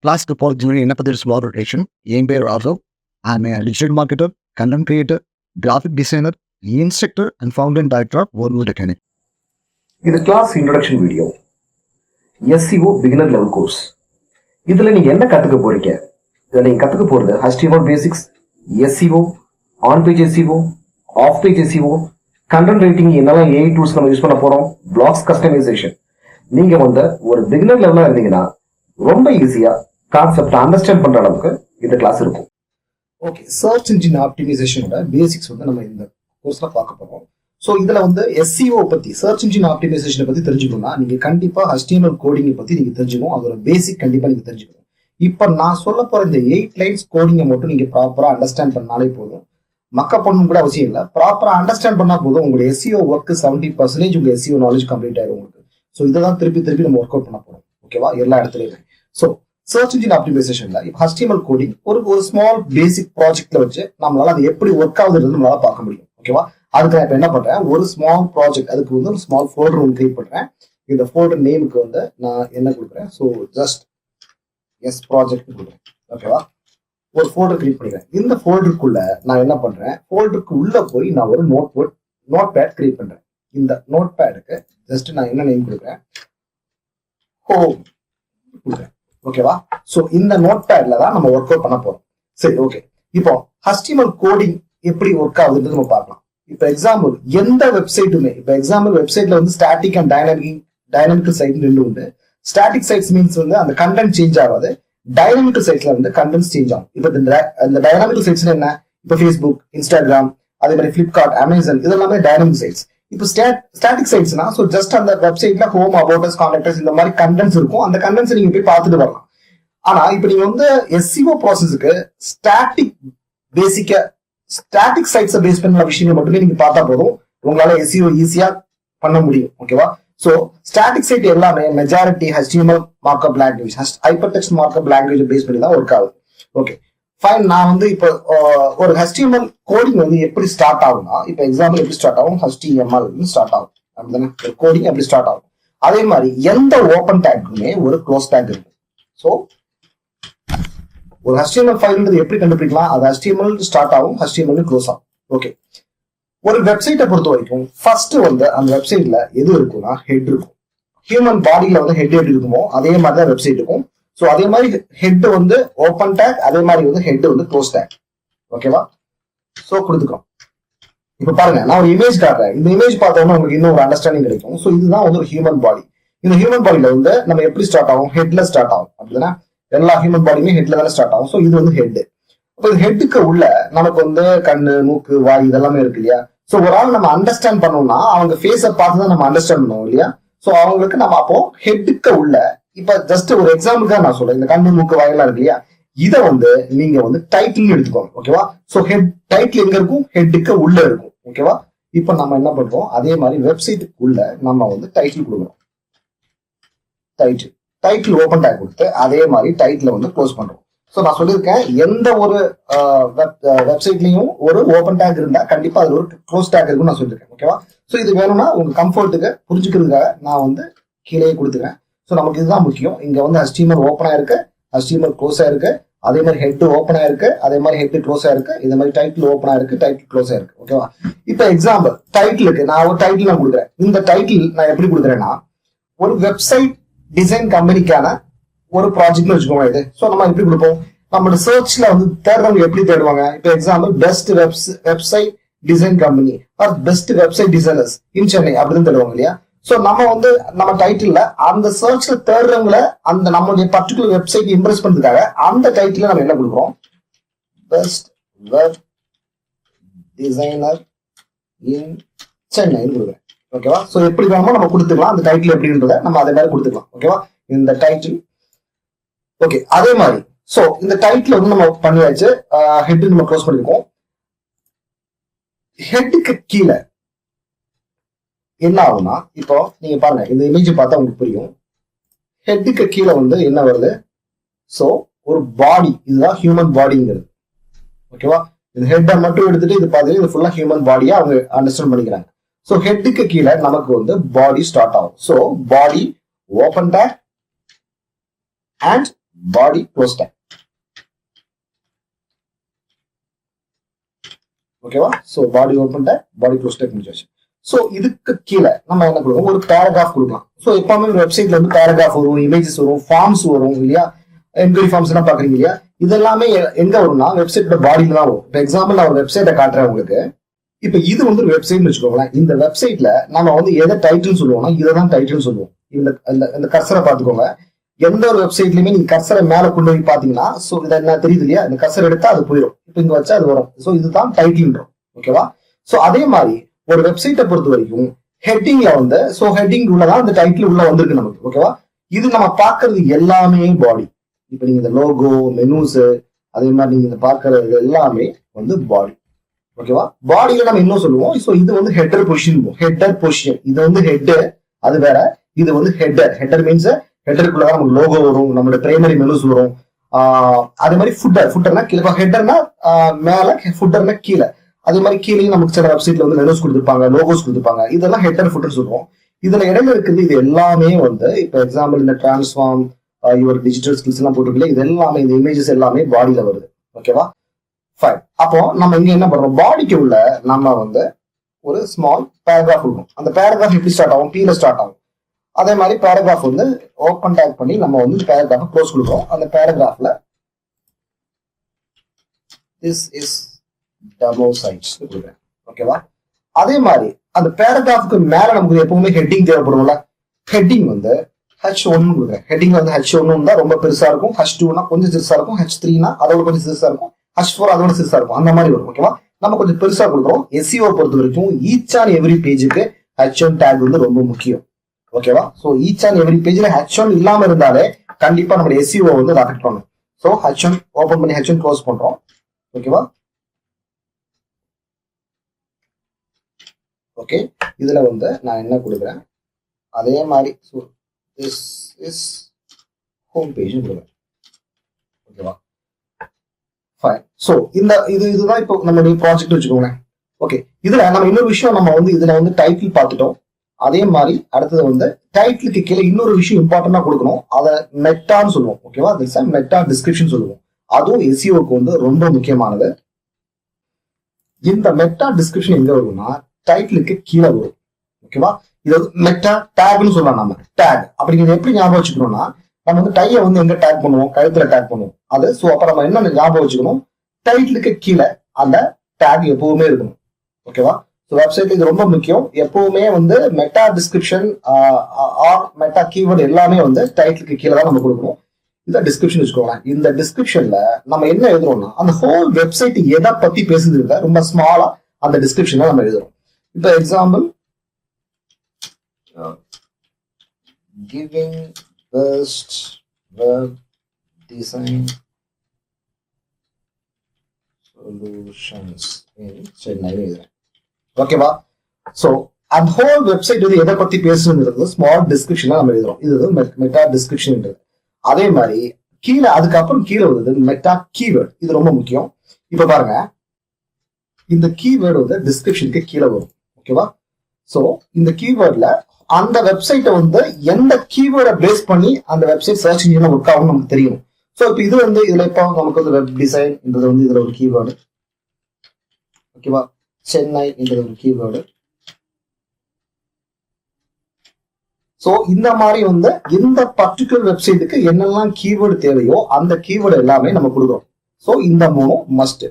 கிளாஸ்க்கு போகிறதுக்கு முன்னாடி என்ன பற்றி ஸ்மால் ரொட்டேஷன். என் பேர் Raghav. I'm a digital marketer, content creator, graphic designer, instructor and founder and director of WorldView Academy. இது class introduction video, SEO beginner level course. இதில் நீங்கள் என்ன கற்றுக்க போறீங்க? இதில் நீங்கள் கற்றுக்க போகிறது HTML basics, SEO, on page SEO, off page SEO, content writing, என்னெல்லாம் AI டூல்ஸ் நம்ம யூஸ் பண்ண போகிறோம், பிளாக்ஸ் கஸ்டமைசேஷன். நீங்கள் வந்து ஒரு பிகினர் லெவலாக இருந்தீங்கன்னா ரொம்ப ஈஸியாக கான்செப்ட் அண்டர்ஸ்டாண்ட் பண்ணுற அளவுக்கு இந்த கிளாஸ் இருக்கும். ஓகே, சர்ச் இன்ஜின் ஆப்டிமைசேஷனோட பேசிக்ஸ் வந்து நம்ம இந்த கோர்ஸ்ல பார்க்க போறோம். ஸோ இதுல வந்து SEO பத்தி, சர்ச் இன்ஜின் ஆப்டிமைசேஷனை பத்தி தெரிஞ்சுக்கணும்னா நீங்க கண்டிப்பா HTML கோடிங்கை பத்தி நீங்க தெரிஞ்சுக்கணும். அதோட பேசிக் கண்டிப்பா நீங்க தெரிஞ்சுக்கணும். இப்ப நான் சொல்ல போற இந்த 8 லைன்ஸ் கோடிங்கை மட்டும் நீங்க ப்ராப்பரா அண்டர்ஸ்டாண்ட் பண்ணாலே போதும். மக்கப் பண்ணணும் கூட அவசியம் இல்லை. ப்ராப்பரா அண்டர்ஸ்டாண்ட் பண்ணா போதும். உங்களுடைய SEO ஒர்க் 70% உங்க SEO நாலேஜ் கம்ப்ளீட் ஆயிடும் உங்களுக்கு. ஸோ இதை தான் திருப்பி நம்ம ஒர்க் அவுட் பண்ண போறோம். ஓகேவா? எல்லா இடத்துலயுமே. ஸோ சர்ச் இன்ஜின் ஆப்டிமைசேஷன்ல இப்போ HTML கோடிங் ஒரு ஸ்மால் பேசிக் ப்ராஜெக்ட்ல வச்சு நம்மளால அது எப்படி ஒர்க் ஆகுதுன்னு நம்மளால பார்க்க முடியும். ஓகேவா? அதுக்கு நான் இப்போ என்ன பண்றேன், ஒரு ஸ்மால் ப்ராஜெக்ட், அதுக்கு வந்து ஒரு ஸ்மால் ஃபோல்டர் ஒன்று கிரியேட் பண்றேன். இந்த ஃபோல்டர் நேமுக்கு வந்து நான் என்ன கொடுக்குறேன், ஸோ ஜஸ்ட் எஸ் ப்ராஜெக்ட் கொடுக்குறேன். ஓகேவா? ஒரு ஃபோல்டர் கிரியேட் பண்ணிக்கிறேன். இந்த ஃபோல்டருக்குள்ள நான் என்ன பண்றேன், ஃபோல்டருக்கு உள்ள போய் நான் ஒரு நோட் பேட் கிரியேட் பண்றேன். இந்த நோட் பேடுக்கு ஜஸ்ட் நான் என்ன நேம் கொடுக்குறேன், ஹோம் கொடுக்குறேன். ஓகேவா? சோ இந்த நோட் பேட்ல தான் நம்ம ஒர்க் அவுட் பண்ண போறோம். சரி, ஓகே. இப்போ HTML கோடிங் எப்படி ஒர்க் ஆகுதுன்னு நம்ம பார்க்கலாம். இப்போ எக்ஸாம்பிள் எந்த வெப்சைட்டுமே, இப்போ எக்ஸாம்பிள் வெப்சைட்ல வந்து ஸ்டாட்டிக் அண்ட் டைனமிக் சைட் ரெண்டு உண்டு. ஸ்டாட்டிக் சைட்ஸ் மீன்ஸ் வந்து அந்த கண்டென்ட் சேஞ்ச் ஆகாது. டைனமிக் சைட்ஸ்ல வந்து கண்டென்ட் சேஞ்ச் ஆகும். இப்போ இந்த டைனமிக் சைட்ஸ் என்ன, இப்போ Facebook, Instagram, அதே மாதிரி Flipkart, Amazon, இதெல்லாமே டைனமிக் சைட்ஸ். இப்போ ஸ்டாட்டிக் சைட்ஸ்னா ஸோ ஜஸ்ட் அந்த வெப்சைட்ல ஹோம், அபவுட் அஸ், கான்டாக்ட் இந்த மாதிரி கண்டென்ட்ஸ் இருக்கும். அந்த கண்டென்ட்ஸ் நீங்க போய் பார்த்துட்டு வரலாம். ஆனா இப்போ நீங்க வந்து SEO ப்ராசஸுக்கு ஸ்டாட்டிக் சைட்ஸை பேஸ் பண்ண விஷயங்கள் மட்டுமே நீங்க பார்த்தா போதும். உங்களால SEO ஈஸியா பண்ண முடியும். ஓகேவா? சோ ஸ்டாட்டிக் சைட் எல்லாமே majority HTML markup language, hyper text markup language base பண்ணி தான் ஒர்க் ஆகுது. Okay fine. நான் வந்து இப்போ ஒரு HTML கோடிங் வந்து எப்படி ஸ்டார்ட் ஆகும்னா, இப்போ எக்ஸாம்பிள் எப்படி ஸ்டார்ட் ஆகும், HTML ஸ்டார்ட் ஆகும். அப்படிதானே ஒரு கோடிங் எப்படி ஸ்டார்ட் ஆகும். அதே மாதிரி எந்த ஓப்பன் டேக்குமே ஒரு க்ளோஸ் டேக் இருக்கு. ஸோ ஒரு HTML ஃபைல்ன்றது எப்படி கண்டுபிடிக்கலாம், அது HTML ஸ்டார்ட் ஆகும், HTML க்ளோஸ் ஆகும். ஓகே, ஒரு வெப்சைட்டை பொறுத்த வரைக்கும் ஃபர்ஸ்ட் வந்து அந்த வெப்சைட்ல எது இருக்கும்னா ஹெட் இருக்கும். ஹியூமன் பாடியில வந்து ஹெட் எப்படி இருக்குமோ அதே மாதிரி தான் வெப்சைட் இருக்கும். ஸோ அதே மாதிரி ஹெட் வந்து ஓப்பன் டேக், அதே மாதிரி வந்து ஹெட் வந்து க்ளோஸ் டேக். ஓகேவா? ஸோ கொடுத்துக்கிறோம். இப்போ பாருங்க, நான் ஒரு இமேஜ் காட்டுறேன். இந்த இமேஜ் பார்த்தோம்னா உங்களுக்கு இன்னும் ஒரு அண்டர்ஸ்டாண்டிங் கிடைக்கும். ஸோ இதுதான் வந்து ஒரு ஹியூமன் பாடி. இந்த ஹியூமன் பாடியில வந்து நம்ம எப்படி ஸ்டார்ட் ஆகும், ஹெட்ல ஸ்டார்ட் ஆகும். அப்படின்னா எல்லா ஹியூமன் பாடியுமே ஹெட்ல தானே ஸ்டார்ட் ஆகும். ஸோ இது வந்து ஹெட். இப்போ ஹெட்டுக்கு உள்ள நமக்கு வந்து கண்ணு, மூக்கு, வாய் இதெல்லாமே இருக்கு இல்லையா? ஸோ ஒரு ஆள் நம்ம அண்டர்ஸ்டாண்ட் பண்ணோம்னா அவங்க ஃபேஸை பார்த்து தான் நம்ம அண்டர்ஸ்டாண்ட் பண்ணுவோம் இல்லையா? ஸோ அவங்களுக்கு நம்ம அப்போ ஹெட்டுக்கு உள்ள, இப்ப ஜஸ்ட் ஒரு எக்ஸாம்பிள் தான் நான் சொல்றேன், இந்த கண்ணு, மூக்கு, வாயெல்லாம் இருக்கு இல்லையா? இதை வந்து நீங்க வந்து டைட்டில் எடுத்துக்கோங்க. ஓகேவா? ஸோ ஹெட் டைட்டில் எங்க இருக்கும், ஹெட்டுக்கு உள்ள இருக்கும். ஓகேவா? இப்போ நம்ம என்ன பண்றோம், அதே மாதிரி வெப்சைட்டுக்கு உள்ள நம்ம வந்து டைட்டில் கொடுக்குறோம். டைட்டில் ஓப்பன் டேக் கொடுத்து அதே மாதிரி டைட்டில் வந்து க்ளோஸ் பண்றோம். ஸோ நான் சொல்லியிருக்கேன், எந்த ஒரு வெப்சைட்லயும் ஒரு ஓப்பன் டேக் இருந்தா கண்டிப்பா அதுல ஒரு க்ளோஸ் டேக் இருக்குன்னு நான் சொல்லியிருக்கேன். ஓகேவா? ஸோ இது வேணும்னா உங்க கம்ஃபர்ட்டுக்கு புரிஞ்சுக்கிறதுக்காக நான் வந்து கீழே கொடுத்துக்கிறேன். ஸோ நமக்கு இதுதான் முக்கியம். இங்க வந்து HTML ஓப்பன் ஆயிருக்கு, HTML க்ளோஸ் ஆயிருக்கு, அதே மாதிரி ஹெட் ஓப்பன் ஆயிருக்கு, அதே மாதிரி ஹெட் க்ளோஸ் ஆயிருக்கு, இதே மாதிரி டைட்டில் ஓப்பன் ஆயிருக்கு, டைட்டில் க்ளோஸ் ஆயிருக்கு. ஓகேவா? இப்போ எக்ஸாம்பிள் டைட்டிலுக்கு நான் ஒரு டைட்டில் நான் கொடுக்குறேன். இந்த டைட்டில் நான் எப்படி கொடுக்குறேன்னா, ஒரு வெப்சைட் டிசைன் கம்பெனிக்கான ஒரு ப்ராஜெக்ட்னு வச்சுக்கோங்க இது. ஸோ நம்ம எப்படி கொடுப்போம், நம்மளோட சர்ச்ல வந்து தேடுறவங்க எப்படி தேடுவாங்க, இப்போ example best website design company or best website designers in Chennai அப்படின்னு தேடுவாங்க இல்லையா? சோ நம்ம வந்து நம்ம டைட்டில்ல அந்த சர்ச்ல தேடுறவங்கள அந்த நம்மளுடைய பர்டிகுலர் வெப்சைட் இம்ப்ரெஸ் பண்றதுக்காக அந்த டைட்டில் நம்ம என்ன கொடுக்குறோம், பெஸ்ட் வெப் டிசைனர் இன் சென்னைன்னு கொடுக்குறேன். ஓகேவா? சோ எப்படி வேணுமோ நம்ம கொடுத்துக்கலாம். அந்த டைட்டில் எப்படின்றத நம்ம அதே மாதிரி கொடுத்துக்கலாம். ஓகேவா? இந்த டைட்டில். ஓகே, அதே மாதிரி சோ இந்த டைட்டில் வந்து நம்ம பண்ணியாச்சு. ஹெட் நம்ம க்ளோஸ் பண்ணிருக்கோம். ஹெட்டுக்கு கீழே என்ன ஆகும்னா, இப்போ நீங்க பாருங்க, இந்த இமேஜ் பார்த்தா உங்களுக்கு புரியும். ஹெட்டுக்கு கீழே வந்து என்ன வருது, சோ ஒரு பாடி, இதுதான் ஹியூமன் பாடிங்கிறது. ஓகேவா? இந்த ஹெட்டை மட்டும் எடுத்துட்டு இது பாத்தீங்கன்னா இது ஃபுல்லா ஹியூமன் பாடியா அவங்க அண்டர்ஸ்டாண்ட் பண்ணிக்கிறாங்க. சோ ஹெட்டுக்கு கீழே நமக்கு வந்து பாடி ஸ்டார்ட் ஆகும். So body open take and body close take. ஓகேவா? சோ பாடி ஓபன் டேக், பாடி க்ளோஸ் டேக் முடிஞ்சாச்சு. சோ இதுக்கு கீழே நம்ம என்ன கொடுக்கணும், ஒரு பேராகிராஃப் கொடுக்கலாம். சோ எப்பவுமே ஒரு வெப்சைட்ல வந்து பேராகிராஃப் வரும், இமேஜஸ் வரும், ஃபார்ம்ஸ் வரும் இல்லையா, என்கொயரி ஃபார்ம்ஸ் எல்லாம் பாக்குறீங்க இல்லையா, இதெல்லாமே எங்க வரும்னா வெப்சைட்டோட பாடியில தான் வரும். இப்போ எக்ஸாம்பிள் நான் ஒரு வெப்சைட்டை காட்டுறேன் உங்களுக்கு. இப்ப இது வந்து ஒரு வெப்சைட்னு வச்சுக்கோங்களேன். இந்த வெப்சைட்ல நம்ம வந்து எதை டைட்டில் சொல்லுவோம்னா இதை தான் டைட்டில் சொல்லுவோம். இந்த கர்சரை பாத்துக்கோங்க. எந்த ஒரு வெப்சைட்லயுமே நீங்க கர்சரை மேல கொண்டு போய் பாத்தீங்கன்னா, சோ இதை என்ன தெரியுது இல்லையா, இந்த கர்சர் எடுத்தா அது போயிடும். இப்ப இங்க வச்சா அது வரும். சோ இதுதான் டைட்டில்ன்றோம். ஓகேவா? சோ அதே மாதிரி ஒரு வெப்சைட்டை பொறுத்த வரைக்கும் ஹெட்டிங்ல வந்து சோ ஹெட்டிங் உள்ளதான் இந்த டைட்டில் உள்ள வந்திருக்கு நமக்கு. ஓகேவா? இது நம்ம பாக்குறது எல்லாமே பாடி. இப்ப நீங்க இந்த லோகோ, மெனூஸ், அதே மாதிரி நீங்க இந்த பாக்குறது எல்லாமே வந்து பாடி. ஓகேவா? பாடியில நம்ம இன்னும் சொல்லுவோம். சோ இது வந்து ஹெட்டர் பொசிஷன். ஹெட்டர் பொசிஷன் இது வந்து ஹெட், அது வேற. இது வந்து ஹெட்டர். ஹெட்டர் மீன்ஸ் ஹெட்டருக்குள்ளதான் நமக்கு லோகோ வரும், நம்மளோட பிரைமரி மெனூஸ் வரும். அதே மாதிரி ஃபுட்டர்னா கீழே, ஹெட்டர்னா மேல, ஃபுட்டர்னா கீழே. அதே மாதிரி கீழே நமக்கு சில வெப்சைட்ல வந்து மெனூஸ் கொடுத்துருப்பாங்க, லோகோஸ் கொடுத்துருப்பாங்க. இதெல்லாம் ஹெட்டர் ஃபுட்டர் சொல்லுவோம். இதுல இடையில இருக்குது இது எல்லாமே வந்து இப்ப எக்ஸாம்பிள் இந்த டிரான்ஸ்ஃபார்ம், யுவர் டிஜிட்டல் ஸ்கில்ஸ் எல்லாம் போட்டுருக்கல, இது எல்லாமே இந்த இமேஜஸ் எல்லாமே பாடியில வருது. ஓகேவா? ஃபைன். அப்போ நம்ம இங்க என்ன பண்றோம், பாடிக்கு உள்ள நம்ம வந்து ஒரு ஸ்மால் பேராகிராஃப் இருக்கும். அந்த பேராகிராஃப் எப்படி ஸ்டார்ட் ஆகும், பீல ஸ்டார்ட் ஆகும். அதே மாதிரி பேராகிராஃப் வந்து ஓப்பன் டேக் பண்ணி நம்ம வந்து பேராகிராஃப் க்ளோஸ் கொடுக்குறோம். அந்த பேராகிராஃப்ல திஸ் இஸ் டெமோ சைட்ஸ் கொடுக்குறேன். ஓகேவா? அதே மாதிரி அந்த பேராகிராஃப்க்கு மேல நமக்கு எப்பவுமே ஹெட்டிங் தேவைப்படும்ல. ஹெட்டிங் வந்து H1 கொடுக்குறேன். ஹெட்டிங் வந்து H1 தான் ரொம்ப பெருசா இருக்கும், H2னா கொஞ்சம் சிறுசா இருக்கும், H3னா அதோட கொஞ்சம் சிறுசா இருக்கும், H4 அதோட சிறுசா இருக்கும். அந்த மாதிரி வரும். ஓகேவா? நம்ம கொஞ்சம் பெருசா கொடுக்குறோம். SEO பொறுத்த வரைக்கும் ஈச் அண்ட் எவ்ரி பேஜுக்கு H1 டேக் வந்து ரொம்ப முக்கியம். ஓகேவா? சோ ஈச் அண்ட் எவ்ரி பேஜ்ல H1 இல்லாம இருந்தாலே கண்டிப்பா நம்ம SEO வந்து அஃபெக்ட் பண்ணும். சோ H1 ஓபன் பண்ணி H1 க்ளோஸ் பண்றோம். ஓகேவா? ஓகே, இதுல வந்து நான் என்ன கொடுக்குறேன், அதே மாதிரி this is home page கொடுக்குறேன். ஓகேவா? ஃபைன். சோ இதுதான் இப்போ நம்மளுடைய ப்ராஜெக்ட் வச்சுக்கோங்களேன். ஓகே, இதுல நம்ம இன்னொரு விஷயம், நம்ம வந்து இதுல வந்து டைட்டில் பார்த்துட்டோம். அதே மாதிரி அடுத்தது வந்து டைட்டிலுக்கு கீழே இன்னொரு விஷயம் இம்பார்ட்டன்டா கொடுக்கணும். அதை மெட்டான்னு சொல்லுவோம். ஓகேவா? திஸ் மெட்டா டிஸ்கிரிப்ஷன் சொல்லுவோம். அதுவும் SEOக்கு வந்து ரொம்ப முக்கியமானது. இந்த மெட்டா டிஸ்கிரிப்ஷன் எங்க வரும்னா டைட்டிலுக்கு கீழே வரும். ஓகேவா? இது வந்து மெட்டா டேக்னு சொல்லலாம். நம்ம டேக் அப்படிங்கிறது எப்படி ஞாபகம் வச்சுக்கணும்னா, நம்ம வந்து டைய வந்து எங்க டேக் பண்ணுவோம், கழுத்துல டேக் பண்ணுவோம். அது சோ அப்ப நம்ம என்ன ஞாபகம் வச்சுக்கணும், டைட்டிலுக்கு கீழே அந்த டேக் எப்பவுமே இருக்கணும். ஓகேவா? ஸோ வெப்சைட்ல இது ரொம்ப முக்கியம். எப்பவுமே வந்து meta description R meta keyword எல்லாமே வந்து டைட்டிலுக்கு கீழே தான் நம்ம கொடுக்கணும். இதான் டிஸ்கிரிப்ஷன் வச்சுக்கோங்க. இந்த டிஸ்கிரிப்ஷன்ல நம்ம என்ன எழுதுறோம்னா, அந்த ஹோல் வெப்சைட் எதை பத்தி பேசுது ரொம்ப ஸ்மாலா அந்த டிஸ்கிரிப்ஷன்ல நம்ம எழுதுறோம். இப்போ example, giving best web design solutions in Chennai. ஓகேவா? சோ அந்த ஹோல் வெப்சைட் வந்து எதை பத்தி பேசுறது ஸ்மால் டிஸ்கிரிப்ஷன்ல நம்ம எழுதுறோம். இது மெட்டா டிஸ்கிரிப்ஷன். அதே மாதிரி கீழே அதுக்கப்புறம் கீழே வருது மெட்டா கீவேர்டு. இது ரொம்ப முக்கியம். இப்ப பாருங்க, இந்த கீவேர்டு வந்து டிஸ்கிரிப்ஷனுக்கு கீழே வரும். ஓகேவா? சோ இந்த கீவேர்ட்ல அந்த வெப்சைட்டை வந்து எந்த கீவேர்டை பேஸ் பண்ணி அந்த வெப்சைட் சர்ச் இன்ஜின்ல ஒர்க் ஆகும் நமக்கு தெரியும். சோ இப்போ இது வந்து இதுல இப்போ நமக்கு வந்து வெப் டிசைன்ன்றது வந்து இதுல ஒரு கீவேர்டு. ஓகேவா? சென்னைன்றது ஒரு கீவேர்டு. சோ இந்த மாதிரி வந்து இந்த பர்டிகுலர் வெப்சைட்டுக்கு என்னெல்லாம் கீவேர்டு தேவையோ அந்த கீவேர்டு எல்லாமே நம்ம கொடுக்குறோம். சோ இந்த 3 மஸ்ட்.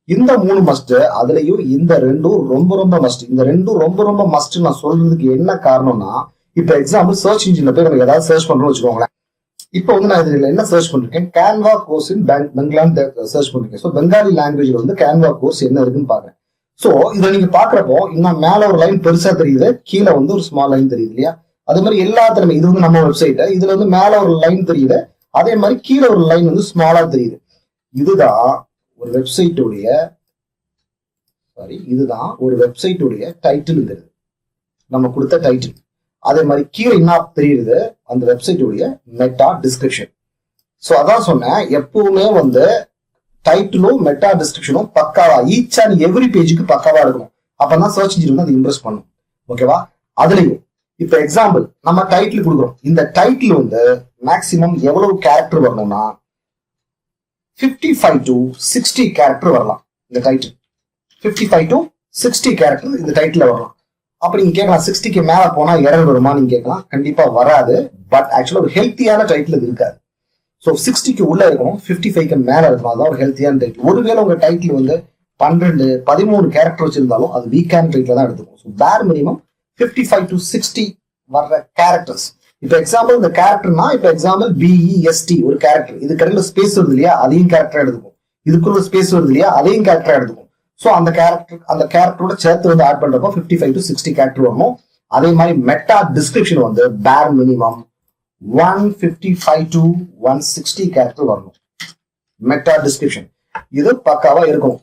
இந்த 3 மஸ்ட், அதுலயும் இந்த 2 ரொம்ப ரொம்ப மஸ்ட். இந்த 2 ரொம்ப ரொம்ப மஸ்ட் நான் சொல்றதுக்கு என்ன காரணம்னா, இப்ப எக்ஸாம்பிள் சர்ச் இன்ஜின்ல போய் நம்ம ஏதாவது சர்ச் பண்றோம்னு வச்சுக்கோங்களேன். இப்போ வந்து நான் இதுல என்ன சர்ச் பண்ணிருக்கேன், Canva course in Bengali search பண்ணிருக்கேன். ஸோ பெங்காலி லாங்குவேஜ்ல வந்து கேன்வா கோர்ஸ் என்ன இருக்குன்னு பாக்குறேன். சோ இதை நீங்க பாக்குறப்போ இன்னும் மேல ஒரு லைன் பெருசா தெரியுது, கீழே வந்து ஒரு ஸ்மால் லைன் தெரியுது இல்லையா? அதே மாதிரி எல்லாத்துலயுமே இது வந்து நம்ம வெப்சைட், இதுல வந்து மேல ஒரு லைன் தெரியுது, அதே மாதிரி கீழே ஒரு லைன் வந்து ஸ்மாலா தெரியுது. இதுதான் ஒரு வெப்சைட்டுடைய டைட்டில், நம்ம கொடுத்த டைட்டில். அதே மாதிரி கீழே என்ன தெரியுது, அந்த வெப்சைட்டுடைய மெட்டா டிஸ்கிரிப்ஷன். சோ அதான் சொன்னேன், எப்பவுமே வந்து டைட்டிலும் மெட்டா டிஸ்கிரிப்ஷனும் பக்காவா ஈச் அண்ட் எவ்ரி பேஜுக்கு பக்காவா இருக்கணும். அப்பதான் சர்ச் இன்ஜின் வந்து அது இம்ப்ரெஸ் பண்ணும். ஓகேவா? அதுலயும் இப்ப எக்ஸாம்பிள் நம்ம டைட்டில் கொடுக்குறோம். இந்த டைட்டில் வந்து மேக்சிமம் எவ்வளவு கேரக்டர் வரணும்னா 55 to 60 கேரக்டர் வரலாம் இந்த டைட்டில். 55 to 60 கேரக்டர் இந்த டைட்டில் வரலாம். அப்ப நீங்க கேட்கலாம் 60க்கு மேல போனா எரர் வருமா நீங்க கேட்கலாம். கண்டிப்பா வராது. பட் ஆக்சுவலா ஒரு ஹெல்த்தியான டைட்டில் இது இருக்காது. ஸோ 60க்கு உள்ள இருக்கணும், 55க்கு மேல இருக்கணும். அதான் ஒரு ஹெல்த்தியான டைட்டில். ஒருவேளை உங்க டைட்டில் வந்து 12, 13 கேரக்டர் வச்சிருந்தாலும் அது வீக்கான டைட்டில் தான் எடுத்துக்கும். ஸோ பேர் மினிமம் 55 to 60 வர்ற கேரக்டர்ஸ். இப்ப எக்ஸாம்பிள் இந்த கேரக்டர்னா இப்ப எக்ஸாம்பிள் BEST ஒரு கேரக்டர், இது கடையில் ஸ்பேஸ் வருது இல்லையா, அதையும் கேரக்டர் எடுத்துக்கும். இதுக்குள்ள ஸ்பேஸ் வருது இல்லையா, அதையும் கேரக்டர் எடுத்துக்கும். ஸோ அந்த கேரக்டரோட சேர்த்து வந்து ஆட் பண்றப்போ 55 to 60 கேரக்டர் வரணும். அதே மாதிரி மெட்டா டிஸ்கிரிப்ஷன் வந்து பேர் மினிமம் 155 to 160 கேரக்டர் வரணும். மெட்டா டிஸ்கிரிப்ஷன் இது பக்காவா இருக்கும்.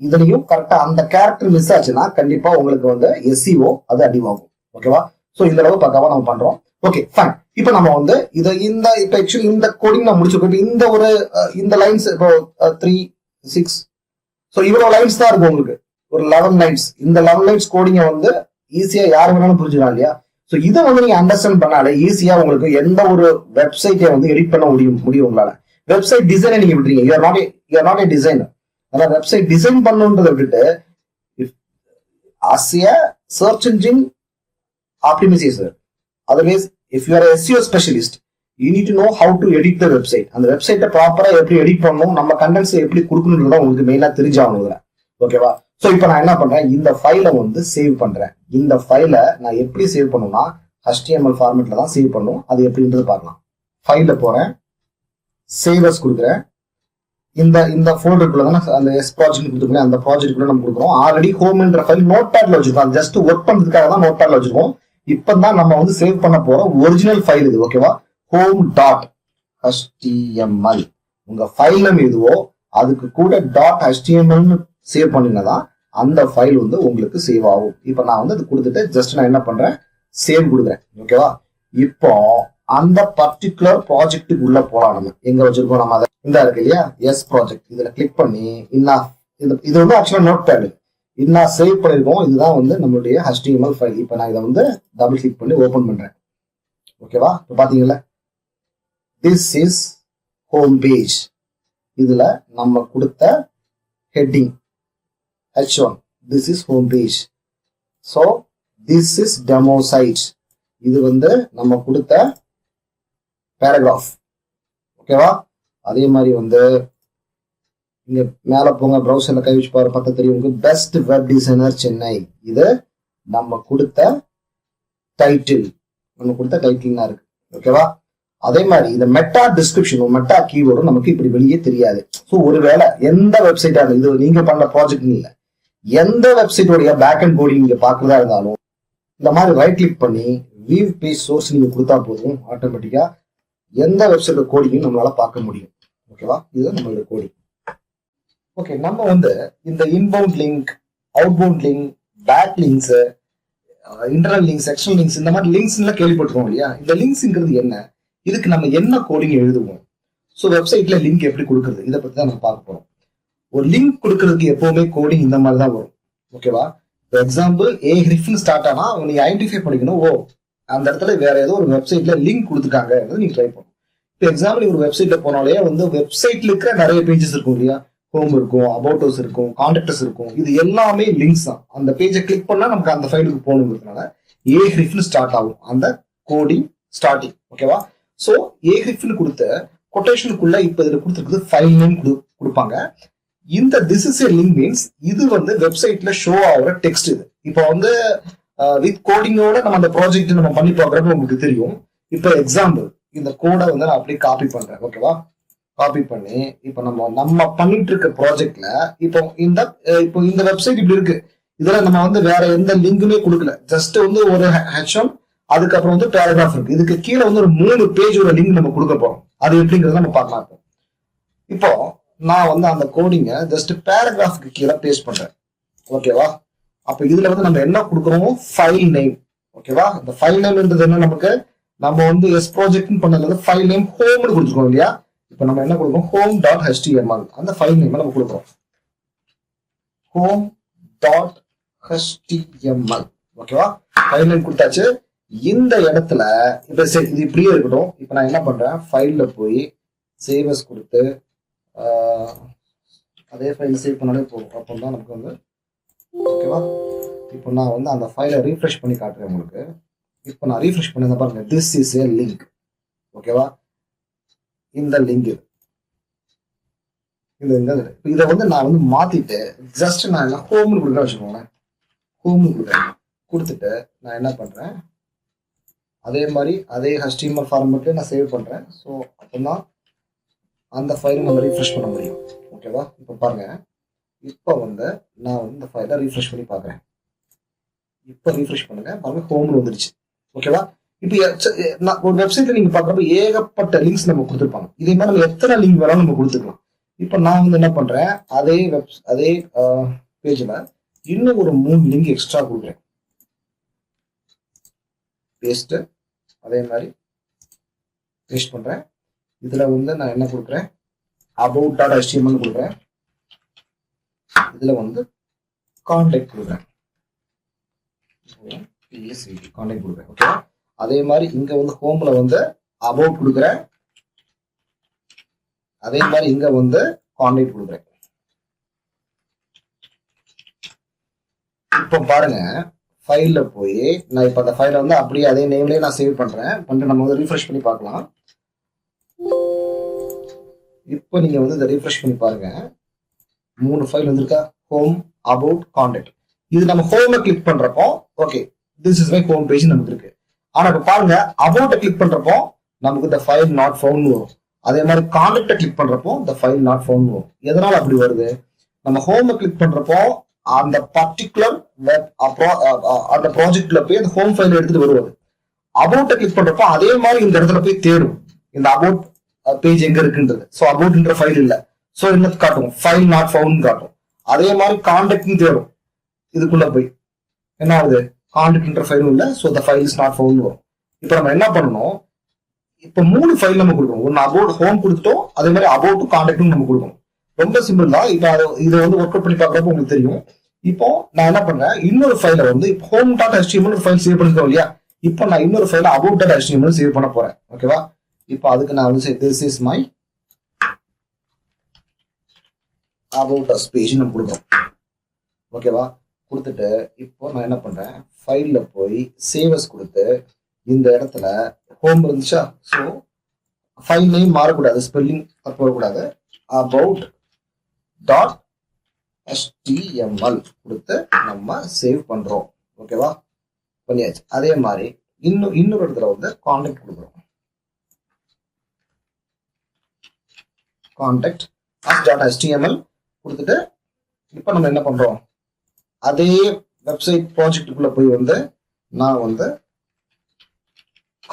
இதுலயும் கரெக்டா அந்த கேரக்டர் மிஸ் ஆச்சுன்னா கண்டிப்பா உங்களுக்கு வந்து SEO அது அடிவாகும். ஓகேவா? சோ இந்த அளவு பக்காவா நம்ம பண்றோம். Okay fine. இப்போ நம்ம வந்து இப்ப ஆக்சுவலி இந்த கோடிங் நான் முடிச்சிருக்கோம். இந்த ஒரு இந்த லைன்ஸ் இப்போ 3, 6 ஸோ இவ்வளவு லைன்ஸ் தான் இருக்கும் உங்களுக்கு, ஒரு 11 லைன்ஸ். இந்த 11 லைன்ஸ் கோடிங்க வந்து ஈஸியா யாரு வேணாலும் புரிஞ்சுக்கலாம் இல்லையா? ஸோ இதை வந்து நீங்க அண்டர்ஸ்டாண்ட் பண்ணாலே ஈஸியா உங்களுக்கு எந்த ஒரு வெப்சைட்டை வந்து எடிட் பண்ண முடியும் உங்களால. வெப்சைட் டிசைனை நீங்க விட்டுறீங்க, you are not a designer. அதாவது வெப்சைட் டிசைன் பண்ணுன்றதை விட்டுட்டு as a search engine optimizer, otherwise if you are a SEO specialist you need to know how to edit the website. அந்த வெப்சைட்டை ப்ராப்பரா எப்படி எடிட் பண்ணணும், நம்ம கண்டென்ட்ஸ் எப்படி கொடுக்கணுன்றதா உங்களுக்கு மெயினா தெரிஞ்சாகணும். ஓகேவா? சோ இப்போ நான் என்ன பண்றேன், இந்த ஃபைலை வந்து சேவ் பண்றேன். இந்த ஃபைலை நான் எப்படி சேவ் பண்ணணும்னா HTML ஃபார்மேட்ல தான் சேவ் பண்ணணும். அது எப்படின்றது பார்க்கலாம். ஃபைல்ல போறேன், சேவஸ் கொடுக்குறேன். இந்த ஃபோல்டருக்குள்ள தான் அந்த ப்ராஜெக்ட் கொடுத்துருக்கேன். அந்த ப்ராஜெக்ட் நம்ம கொடுக்குறோம். ஆல்ரெடி ஹோம்ன்ற ஃபைல் நோட் பேட்ல வச்சிருக்கோம். ஜஸ்ட் ஒர்க் பண்றதுக்காக தான் நோட் பேட்ல வச்சிருக்கோம். இப்பதான் நம்ம வந்து சேவ் பண்ண போற ஒரிஜினல் ஃபைல் இது. ஓகேவா? home.html உங்க ஃபைல் நேம் எதுவோ அதுக்கு கூட .html சேவ் பண்ணினதான் அந்த ஃபைல் வந்து உங்களுக்கு சேவ் ஆகும். இப்போ நான் வந்து அது கொடுத்துட்டு ஜஸ்ட் நான் என்ன பண்றேன், சேவ் கொடுக்குறேன். ஓகேவா? இப்போ அந்த பர்டிகுலர் ப்ராஜெக்ட்டுக்கு உள்ள போலாம். நம்ம எங்க வச்சிருக்கோம், நம்ம அதை இந்த இருக்கு இல்லையா, எஸ் ப்ராஜெக்ட், இதுல கிளிக் பண்ணி இது வந்து ஆக்சுவலா நோட் பேட் இன்னும் சேவ் பண்ணிருக்கோம். இதுதான் வந்து நம்மளுடைய HTML ஃபைல். இப்போ நான் இதை வந்து டபுள் கிளிக் பண்ணி ஓபன் பண்றேன். ஓகேவா? இப்போ பாத்தீங்களா, திஸ் இஸ் ஹோம் பேஜ். இதுல நம்ம கொடுத்த heading H1, this is home page. So this is demo site. இது வந்து நம்ம கொடுத்த பேராகிராஃப். ஓகேவா? அதே மாதிரி வந்து இங்க மேல போங்க, ப்ரௌசர்ல கை வச்சு பாரு, பார்த்தா தெரியும் உங்களுக்கு பெஸ்ட் வெப் டிசைனர் சென்னை. இது நம்ம கொடுத்த டைட்டில், தான் இருக்கு. ஓகேவா? அதே மாதிரி இந்த மெட்டா டிஸ்கிரிப்ஷனும் மெட்டா கீவேர்டும் நமக்கு இப்படி வெளியே தெரியாது. ஸோ ஒருவேளை எந்த வெப்சைட்டா இது நீங்க பண்ண ப்ராஜெக்ட் இல்ல, எந்த வெப்சைட்டோடைய பேக் அண்ட் கோடிங் நீங்க பாக்குறதா இருந்தாலும் இந்த மாதிரி ரைட் கிளிக் பண்ணி வியூ பேஜ் சோர்ஸ் நீங்க கொடுத்தா போதும், ஆட்டோமேட்டிக்கா எந்த வெப்சைட் கோடிங்கும் நம்மளால பார்க்க முடியும். ஓகேவா? இதுதான் நம்மளோட கோடிங். ஓகே, நம்ம வந்து இந்த inbound link, outbound link, back links, internal links, external links, இந்த மாதிரி லிங்க்ஸ் எல்லாம் கேள்விப்பட்டிருக்கோம் இல்லையா? இந்த லிங்க்ஸ்ங்கிறது என்ன, இதுக்கு நம்ம என்ன கோடிங் எழுதுவோம், ஸோ வெப்சைட்ல லிங்க் எப்படி கொடுக்குறது, இதை பத்தி தான் நம்ம பார்க்க போறோம். ஒரு லிங்க் கொடுக்கறதுக்கு எப்பவுமே கோடிங் இந்த மாதிரி தான் வரும். ஓகேவா? இப்போ எக்ஸாம்பிள் Ahrefs ஸ்டார்ட் ஆனா நீங்க ஐடென்டிஃபை பண்ணிக்கணும், ஓ அந்த இடத்துல வேற ஏதோ ஒரு வெப்சைட்ல லிங்க் கொடுத்துருக்காங்க, நீங்க ட்ரை பண்ணணும். இப்போ எக்ஸாம்பிள் ஒரு வெப்சைட்ல போனாலே வந்து வெப்சைட்ல இருக்கிற நிறைய பேஜஸ் இருக்கும் இல்லையா, ஹோம் இருக்கும், அபவுட் இருக்கும், கான்டாக்ட்ஸ் இருக்கும், இது எல்லாமே லிங்க்ஸ் தான். அந்த பேஜை கிளிக் பண்ணா நமக்கு அந்த ஃபைலுக்கு போகணுங்கிறதுனால Ahrefs ஸ்டார்ட் ஆகும் அந்த கோடிங் ஸ்டார்டிங். ஓகேவா? ஸோ Ahrefs கொடுத்த கொட்டேஷனுக்குள்ள இப்ப இதுல கொடுத்துருக்குது ஃபைல் நேம் கொடுப்பாங்க. இந்த this is a link means இது வந்து வெப்சைட்ல ஷோ ஆகிற டெக்ஸ்ட். இது இப்போ வந்து வித் கோடிங்கோட நம்ம அந்த ப்ராஜெக்ட் நம்ம பண்ணி பார்க்கறது உங்களுக்கு தெரியும். இப்போ எக்ஸாம்பிள் இந்த கோடை வந்து நான் அப்படியே காப்பி பண்றேன். ஓகேவா? காப்பி பண்ணி இப்போ நம்ம பண்ணிட்டு இருக்க ப்ராஜெக்ட்ல இப்போ இந்த வெப்சைட் இப்படி இருக்கு. இதுல நம்ம வந்து வேற எந்த லிங்குமே கொடுக்கல, ஜஸ்ட் வந்து ஒரு H1 அதுக்கப்புறம் வந்து பேராகிராஃப் இருக்கு. இதுக்கு கீழே வந்து ஒரு 3 பேஜோட லிங்க் நம்ம கொடுக்க போறோம். அது எப்படிங்கிறத நம்ம பார்க்கலாம். இப்போ நான் வந்து அந்த கோடிங்க ஜஸ்ட் பேராகிராஃப்க்கு கீழே பேஸ்ட் பண்றேன். ஓகேவா? அப்ப இதுல வந்து நம்ம என்ன கொடுக்குறோமோ ஃபைல் நேம். ஓகேவா? இந்த ஃபைல் நேம்ன்றது என்ன, நமக்கு நம்ம வந்து எஸ் ப்ராஜெக்ட் பண்ணதுல ஃபைல் நேம் ஹோம்னு கொடுத்துருக்கோம் இல்லையா? இப்போ நம்ம என்ன கொடுக்குறோம், home.html அந்த ஃபைல் நேம் நம்ம கொடுக்குறோம், home.html. ஓகேவா? ஃபைல் நேம் கொடுத்தாச்சு. இந்த இடத்துல இப்ப சரி இது இப்படியே இருக்கட்டும். இப்ப நான் என்ன பண்றேன், ஃபைல்ல போய் சேவஸ் கொடுத்து அதே ஃபைல் சேவ் பண்ணாலே போதும். அப்போ தான் நமக்கு வந்து ஓகேவா. இப்போ நான் வந்து அந்த ஃபைலை ரீஃப்ரெஷ் பண்ணி காட்டுறேன் உங்களுக்கு. இப்போ நான் ரீஃப்ரெஷ் பண்ணி பாருங்க, திஸ் இஸ் ஏ லிங்க். ஓகேவா, இந்த லிங்க் இதை வந்து நான் வந்து மாத்திட்டு ஜஸ்ட் நான் என்ன ஹோம்னு கொடுக்குறேன் வச்சுக்கோங்களேன். ஹோம்னு கொடுக்குறேன், கொடுத்துட்டு நான் என்ன பண்றேன், அதே மாதிரி அதே HTML ஃபார்மேட்ல நான் சேவ் பண்றேன். ஸோ அப்போதான் அந்த ஃபைலை நம்ம ரீஃப்ரெஷ் பண்ண முடியும். ஓகேவா, இப்போ பாருங்க, இப்போ வந்து நான் வந்து இந்த ஃபைலை ரீஃப்ரெஷ் பண்ணி பார்க்குறேன். இப்போ ரீஃப்ரெஷ் பண்ணுங்க, பாருங்க ஹோம்னு வந்துடுச்சு. ஓகேவா, இப்போ ஒரு வெப்சைட்ல நீங்க பார்க்குறப்ப ஏகப்பட்ட லிங்க்ஸ் நம்ம கொடுத்துருப்பாங்க. இதே மாதிரி நம்ம எத்தனை லிங்க் வேணாலும் நம்ம கொடுத்துக்கலாம். இப்போ நான் வந்து என்ன பண்றேன், அதே பேஜ்ல இன்னும் ஒரு 3 லிங்க் எக்ஸ்ட்ரா கொடுக்குறேன். பேஸ்ட், அதே மாதிரி பேஸ்ட் பண்றேன். இதுல வந்து நான் என்ன கொடுக்குறேன், about.html கொடுக்குறேன். இதுல வந்து கான்டாக்ட் கொடுக்குறேன், கான்டாக்ட் கொடுக்குறேன். ஓகே, அதே மாதிரி இங்க வந்து ஹோம்ல வந்து அபவுட் கொடுக்குறேன். அதே மாதிரி இங்க வந்து கான்டாக்ட் கொடுக்குறேன். இப்போ பாருங்க, ஃபைல்ல போய் நான் இப்போ அந்த ஃபைலை வந்து அப்படியே அதே நேம்லயே நான் சேவ் பண்றேன். நம்ம வந்து ரீஃப்ரெஷ் பண்ணி பார்க்கலாம். இப்போ நீங்க வந்து இதை ரீஃப்ரெஷ் பண்ணி பாருங்க, 3 ஃபைல் வந்திருக்கா, ஹோம், அபவுட், கான்டாக்ட். இது நம்ம ஹோமை கிளிக் பண்றப்போ okay, this is my home page நமக்கு இருக்கு. ஆனா இப்ப பாருங்க, அபவுட்டை கிளிக் பண்றப்போ நமக்கு இந்த ஃபைல் நாட் ஃபவுண்ட் வரும். அதே மாதிரி கான்டாக்டை கிளிக் பண்றப்போ இந்த ஃபைல் நாட் ஃபவுண்ட் வரும். எதனால அப்படி வருது, நம்ம ஹோமை கிளிக் பண்றப்போ அந்த பர்டிகுலர் அந்த ப்ராஜெக்ட்ல போய் அந்த ஹோம் ஃபைல் எடுத்துட்டு வருவது. அபவுட்டை கிளிக் பண்றப்போ அதே மாதிரி இந்த இடத்துல போய் தேடும், இந்த அபவுட் பேஜ் எங்க இருக்குன்றது. ஸோ அபவுட்ன்ற ஃபைல் இல்ல, ஸோ என்ன காட்டும், ஃபைல் நாட் ஃபவுண்ட் காட்டும். அதே மாதிரி கான்டாக்ட்னு தேடும், இதுக்குள்ள போய் என்ன ஆகுது, கான்டாக்ட்ன்ற ஃபைலும் இல்ல, so the file is not found வரும். இப்போ நம்ம என்ன பண்ணணும், இப்போ 3 ஃபைல் நம்ம கொடுக்கணும். ஒன்று அபவுட் ஹோம் கொடுத்துட்டோம், அதே மாதிரி அபவுட் கான்டாக்டும் நம்ம கொடுக்கணும். ரொம்ப சிம்பிள் தான். இப்போ இதை வந்து ஒர்க் அவுட் பண்ணி பார்க்குறப்ப உங்களுக்கு தெரியும். இப்போ நான் என்ன பண்றேன், இன்னொரு ஃபைலை வந்து இப்போ home.html ஒரு ஃபைல் சேவ் பண்ணிருக்கோம் இல்லையா, இப்போ நான் இன்னொரு ஃபைலை about.html சேவ் பண்ண போறேன். ஓகேவா, இப்போ அதுக்கு நான் வந்து this is my about us page நம்ம கொடுக்குறோம். ஓகேவா, கொடுத்துட்டு இப்போ நான் என்ன பண்றேன், ஃபைல்ல போய் சேவஸ் கொடுத்து இந்த இடத்துல ஹோம் இருந்துச்சா, ஸோ ஃபைல் நேம் மாறக்கூடாது, ஸ்பெல்லிங் தப்பு வரக்கூடாது, about.html கொடுத்து நம்ம சேவ் பண்றோம். ஓகேவா, பண்ணியாச்சு. அதே மாதிரி இன்னொரு இடத்துல வந்து கான்டாக்ட் கொடுக்குறோம், contact.html கொடுத்துட்டு இப்போ நம்ம என்ன பண்றோம், அதே வெப்சைட் ப்ராஜெக்டுக்குள்ள போய் வந்து நான் வந்து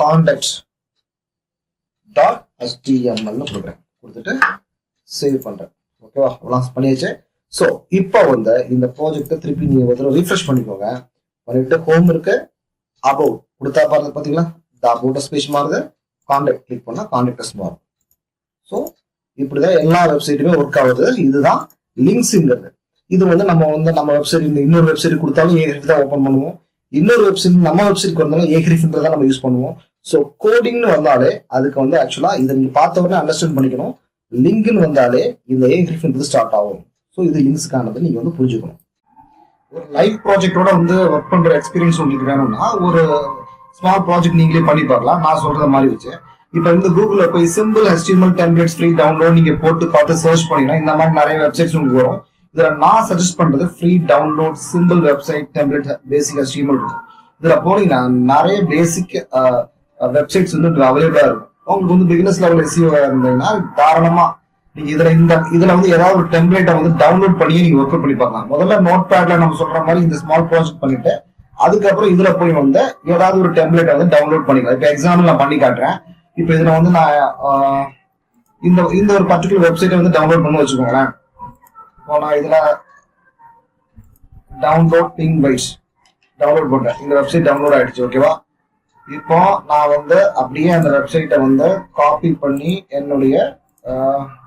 contact.html கொடுக்குறேன், கொடுத்துட்டு சேவ் பண்றேன். ஓகேவா, அவ்வளோ பண்ணியாச்சு. ஸோ இப்போ வந்து இந்த ப்ராஜெக்டை திருப்பி நீங்க ஒரு ரீஃப்ரெஷ் பண்ணிக்கோங்க. பண்ணிட்டு ஹோம் இருக்கு, அபவுட் கொடுத்தா பாருங்க, பாத்தீங்களா, இந்த அபவுட் ஸ்பேஸ் மாறுது, கான்டாக்ட் கிளிக் பண்ணா கான்டாக்ட் மாறும். ஸோ இப்படிதான் எல்லா வெப்சைட்டுமே ஒர்க் ஆகுது. இதுதான் லிங்க்ஸ்ங்கிறது. இது வந்து நம்ம வெப்சைட் இன்னொரு வெப்சைட் கொடுத்தாலும் ஏஹ்ரிஃப் தான் ஓப்பன் பண்ணுவோம், இன்னொரு வெப்சைட் நம்ம வெப்சைட்க்கு வந்தாலும் ஏஹ்ரிஃப்ன்றதை நம்ம யூஸ் பண்ணுவோம். ஸோ கோடிங்னு வந்தாலே அதுக்கு வந்து ஆக்சுவலா இதை நீங்க பார்த்த உடனே அண்டர்ஸ்டாண்ட் பண்ணிக்கணும். லிங்க்னு வந்தாலே இந்த ஏஹ்ரிஃப்ன்றது ஸ்டார்ட் ஆகும். ஸோ இது லிங்க்ஸ்க்கானது நீங்க வந்து புரிஞ்சுக்கணும். ஒரு லைவ் ப்ராஜெக்டோட வந்து ஒர்க் பண்ற எக்ஸ்பீரியன்ஸ் உங்களுக்கு வேணும்னா ஒரு ஸ்மால் ப்ராஜெக்ட் நீங்களே பண்ணி பார்க்கலாம். நான் சொல்ற மாதிரி வச்சு இப்போ இந்த கூகுள்ல போய் simple HTML templates free download நீங்க போட்டு பார்த்து சர்ச் பண்ணீங்கன்னா இந்த மாதிரி நிறைய வெப்சைட்ஸ் உங்களுக்கு வரும். இதுல நான் சஜஸ்ட் பண்றது free download simple website template basic HTML இருக்கும். இதுல போனீங்கன்னா நிறைய பேசிக் வெப்சைட்ஸ் வந்து அவைலபிளா இருக்கும். உங்களுக்கு வந்து பிகினர்ஸ் லெவல் SEO இருந்தீங்கன்னா தாராளமா நீங்க இதுல வந்து ஏதாவது ஒரு டெம்ப்ளேட்டை வந்து டவுன்லோட் பண்ணி நீங்க ஒர்க் அவுட் பண்ணி பார்க்கலாம். முதல்ல நோட் பேட்ல நம்ம சொல்ற மாதிரி இந்த ஸ்மால் ப்ராஜெக்ட் பண்ணிட்டு அதுக்கப்புறம் இதுல போய் வந்து ஏதாவது ஒரு டெம்ப்ளேட்டை வந்து டவுன்லோட் பண்ணிக்கலாம். இப்போ எக்ஸாம்பிள் நான் பண்ணி காட்டுறேன். இப்போ இதுல வந்து நான் இந்த ஒரு பர்டிகுலர் வெப்சைட்டை வந்து டவுன்லோட் பண்ணி வச்சுக்கோங்களேன். இப்போ நான் இதுல டவுன்லோட் பிங் வைஸ் டவுன்லோட் பண்றேன். இந்த வெப்சைட் டவுன்லோட் ஆயிடுச்சு. ஓகேவா, இப்போ நான் வந்து அப்படியே அந்த வெப்சைட்டை வந்து காப்பி பண்ணி என்னுடைய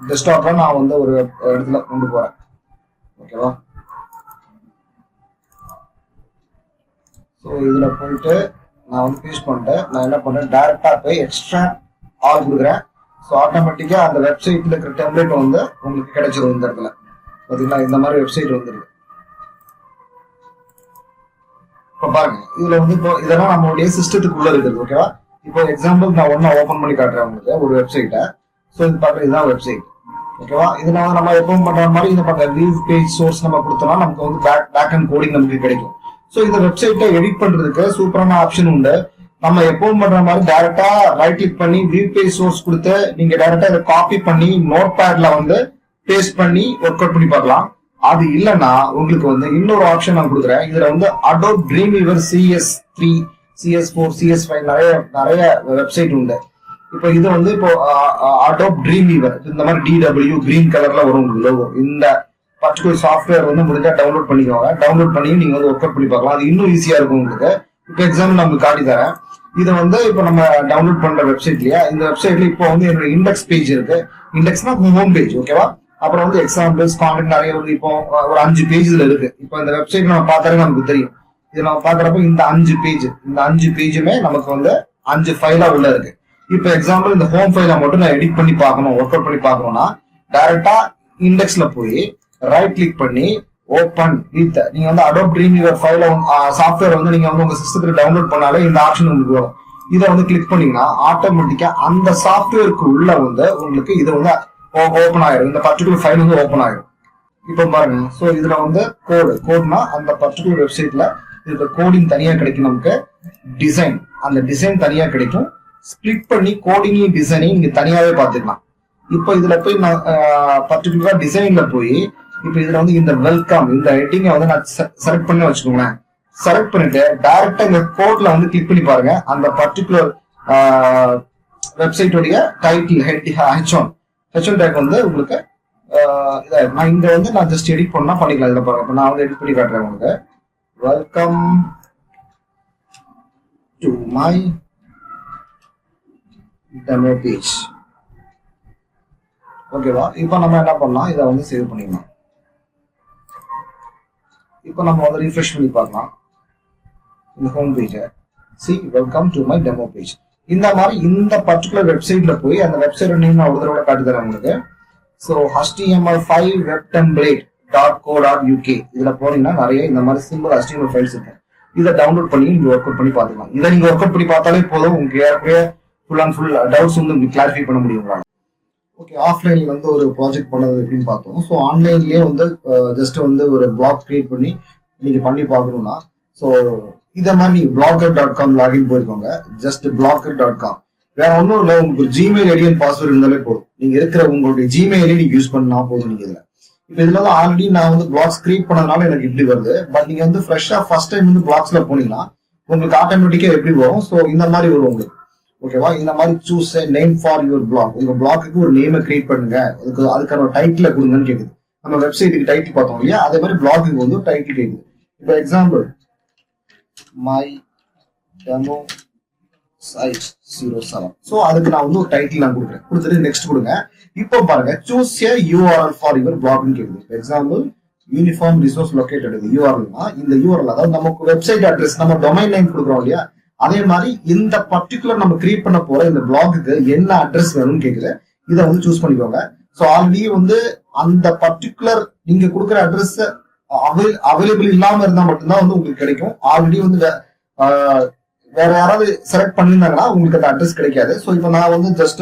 டெஸ்க்டாப்ல நான் வந்து ஒரு இடத்துல கொண்டு போறேன். ஓகேவா, ஸோ இதுல போயிட்டு நான் வந்து பேஸ்ட் பண்ணிட்டேன். நான் என்ன பண்றேன், டைரக்டா போய் எக்ஸ்ட்ரா ஆல் கொடுக்குறேன். ஸோ ஆட்டோமேட்டிக்கா அந்த வெப்சைட்ல இருக்கிற டெம்ப்ளேட் வந்து உங்களுக்கு கிடைச்சிரும் இந்த இடத்துல. பாத்தீங்களா, இந்த மாதிரி வெப்சைட் வந்துருக்கு. இப்போ பாருங்க, இதுல வந்து இப்போ இதெல்லாம் நம்மளுடைய சிஸ்டத்துக்குள்ள இருக்குது. ஓகேவா, இப்போ எக்ஸாம்பிள் நான் ஒன்னா ஓபன் பண்ணி காட்டுறேன் உங்களுக்கு ஒரு வெப்சைட்டை. ஸோ இது பாருங்க, இதுதான் வெப்சைட். ஓகேவா, இதுல வந்து நம்ம எப்பவும் பண்ற மாதிரி இந்த பக்கம் வியூ பேஜ் சோர்ஸ் நம்ம கொடுத்தோம்னா நமக்கு வந்து பேக் அண்ட் கோடிங் நமக்கு கிடைக்கும். ஸோ இந்த வெப்சைட்டை எடிட் பண்றதுக்கு சூப்பரான ஆப்ஷன் உண்டு. நம்ம எப்பவும் பண்ற மாதிரி டைரக்டா ரைட் கிளிக் பண்ணி வியூ பேஜ் சோர்ஸ் கொடுத்து நீங்க டைரக்டா இதை காப்பி பண்ணி நோட் பேட்ல வந்து பேஸ்ட் பண்ணி ஒர்க் அவுட் பண்ணி பார்க்கலாம். அது இல்லைன்னா உங்களுக்கு வந்து இன்னொரு ஆப்ஷன் நான் கொடுக்குறேன். இதுல வந்து Adobe Dreamweaver CS3, CS4, CS5 நிறைய வெப்சைட் உண்டு. இப்போ இது வந்து இப்போ Adobe Dreamweaver இந்த மாதிரி DW கிரீன் கலர்ல வரும் உங்களுக்கு லோகோ. இந்த பர்டிகுலர் சாஃப்ட்வேர் வந்து முடிஞ்சா டவுன்லோட் பண்ணிக்கோங்க. டவுன்லோட் பண்ணி நீங்க வந்து ஒர்க் அவுட் பண்ணி பார்க்கலாம். அது இன்னும் ஈஸியா இருக்கும் உங்களுக்கு. இப்போ எக்ஸாம்பிள் நான் உங்களுக்கு காட்டி தரேன். இதை வந்து இப்போ நம்ம டவுன்லோட் பண்ற வெப்சைட் இல்லையா, இந்த வெப்சைட்ல இப்போ வந்து என்னோட இண்டெக்ஸ் பேஜ் இருக்கு. இண்டெக்ஸ்னா ஹோம் பேஜ். ஓகேவா, அப்புறம் வந்து எக்ஸாம்பிள்ஸ் கான்டெக்ட் நிறைய வந்து இப்போ ஒரு 5 பேஜ்ல இருக்கு. இப்போ இந்த வெப்சைட் நம்ம பார்த்தாலே நமக்கு தெரியும். இது நம்ம பாக்குறப்ப இந்த 5 பேஜுமே நமக்கு வந்து 5 ஃபைலா உள்ள இருக்கு. இப்போ எக்ஸாம்பிள் இந்த ஹோம் ஃபைலை மட்டும் நான் எடிட் பண்ணி பார்க்கணும், ஒர்க் அவுட் பண்ணி பார்க்கணும்னா டைரக்டா இண்டெக்ஸ்ல போய் ரைட் கிளிக் பண்ணி ஓபன் வித் நீங்க வந்து Adobe Dreamweaver ஃபைல சாஃப்ட்வேர் வந்து நீங்க வந்து உங்க சிஸ்டத்துல டவுன்லோட் பண்ணாலே இந்த ஆப்ஷன் உங்களுக்கு வரும். இதை வந்து கிளிக் பண்ணீங்கன்னா ஆட்டோமேட்டிக்கா அந்த சாஃப்ட்வேருக்கு உள்ள வந்து உங்களுக்கு இது வந்து ஓபன் ஆயிரும். இந்த பர்டிகுலர் ஃபைல் வந்து ஓபன் ஆயிரும். இப்போ பாருங்க, ஸோ இதுல வந்து கோட்னா அந்த பர்டிகுலர் வெப்சைட்ல இதுல கோடிங் தனியா கிடைக்கும், நமக்கு டிசைன் அந்த டிசைன் தனியா கிடைக்கும். ஸ்பிளிட் பண்ணி கோடிங்கையும் டிசைனையும் நீங்க தனியாவே பார்த்துக்கலாம். இப்போ இதுல போய் நான் பர்டிகுலரா டிசைன்ல போய் இப்போ இதுல வந்து இந்த வெல்கம் இந்த ஹெட்டிங்கை வந்து நான் செலக்ட் பண்ணி வச்சுக்கோங்களேன். செலக்ட் பண்ணிட்டு டைரக்டா இந்த கோட்ல வந்து கிளிக் பண்ணி பாருங்க. அந்த பர்டிகுலர் வெப்சைட்டோடைய டைட்டில் H1 டேக் வந்து உங்களுக்கு நான் இங்க வந்து நான் ஜஸ்ட் எடிட் பண்ணா பண்ணிக்கலாம். இதுல பாருங்க, இப்போ நான் வந்து எடிட் பண்ணி காட்டுறேன் உங்களுக்கு. Welcome to my demo page. ஓகேவா, இப்போ நம்ம என்ன பண்ணலாம், இதை வந்து சேவ் பண்ணிக்கலாம். இப்போ நம்ம வந்து ரிஃப்ரெஷ் பண்ணி பார்க்கலாம் இந்த ஹோம் பேஜை. Welcome to my demo page. இந்த மாதிரி இந்த பர்டிகுலர் வெப்சைட்ல போய் அந்த வெப்சைட் நேம் நான் ஒரு தடவை காட்டி தரேன் உங்களுக்கு. ஸோ HTML5 webtemplate.co.uk இதுல போனீங்கன்னா நிறைய இந்த மாதிரி சிம்பிள் HTML ஃபைல்ஸ் இருக்கு. இதை டவுன்லோட் பண்ணி நீங்க ஒர்க் அவுட் பண்ணி பார்த்துக்கலாம். இதை நீங்க ஒர்க் அவுட் பண்ணி பார்த்தாலே போதும், உங்களுக்கு ஏற்கனவே ஃபுல் அண்ட் ஃபுல் டவுட்ஸ் வந்து உங்களுக்கு கிளாரிஃபை பண்ண முடியும் உங்களால. ஓகே, ஆஃப்லைன்ல வந்து ஒரு ப்ராஜெக்ட் பண்ணது எப்படின்னு பார்த்தோம். ஸோ ஆன்லைன்லயே வந்து ஜஸ்ட் வந்து ஒரு பிளாக் கிரியேட் பண்ணி நீங்க பண்ணி பார்க்கணும்னா ஸோ இதை மாதிரி நீங்க blogger.com லாகின் போயிருக்கோங்க. ஜஸ்ட் blogger.com வேற ஒன்றும் இல்லை, உங்களுக்கு ஒரு ஜிமெயில் ஐடி அண்ட் பாஸ்வேர்டு இருந்தாலே போதும். நீங்க இருக்கிற உங்களுடைய ஜிமெயில் ஐடி நீங்க யூஸ் பண்ணா போதும். நீங்க இதுல இப்போ இதுல வந்து ஆல்ரெடி நான் வந்து பிளாக்ஸ் கிரியேட் பண்ணதுனால எனக்கு இப்படி வருது. பட் நீங்க வந்து ஃப்ரெஷ்ஷா ஃபர்ஸ்ட் டைம் வந்து பிளாக்ஸ்ல போனீங்கன்னா உங்களுக்கு ஆட்டோமேட்டிக்கா எப்படி வரும், ஸோ இந்த மாதிரி வரும் உங்களுக்கு. ஓகேவா, இந்த மாதிரி choose name for your blog. உங்க பிளாக்கு ஒரு நேமை கிரியேட் பண்ணுங்க, அதுக்கான ஒரு டைட்டில் கொடுங்கன்னு கேக்குது. நம்ம வெப்சைட்டுக்கு டைட்டில் பார்த்தோம் இல்லையா, அதே மாதிரி பிளாக்கு வந்து டைட்டில் கேக்குது. இப்போ example my demo site 07. So அதுக்கு நான் வந்து ஒரு டைட்டில் நான் கொடுக்குறேன். கொடுத்துட்டு நெக்ஸ்ட் கொடுங்க. இப்போ பாருங்க, choose a URL for your பிளாக்னு கேக்குது. எக்ஸாம்பிள் யூனிஃபார்ம் ரிசோர்ஸ் லொகேட்டட் URLனா இந்த URL அதாவது நமக்கு வெப்சைட் அட்ரஸ் நம்ம டொமைன் நேம் கொடுக்குறோம் இல்லையா, அதே மாதிரி இந்த பர்டிகுலர் நம்ம கிரியேட் பண்ண போற இந்த பிளாகுக்கு என்ன அட்ரஸ் வேணும்னு கேக்குது. இதை வந்து சூஸ் பண்ணிக்கோங்க. ஸோ ஆல்ரெடி வந்து அந்த பர்டிகுலர் நீங்க கொடுக்குற அட்ரஸ் அவைலபிள் இல்லாம இருந்தா மட்டும்தான் வந்து உங்களுக்கு கிடைக்கும். ஆல்ரெடி வந்து வேற யாராவது செலக்ட் பண்ணியிருந்தாங்கன்னா உங்களுக்கு அந்த அட்ரஸ் கிடைக்காது. ஸோ இப்போ நான் வந்து ஜஸ்ட்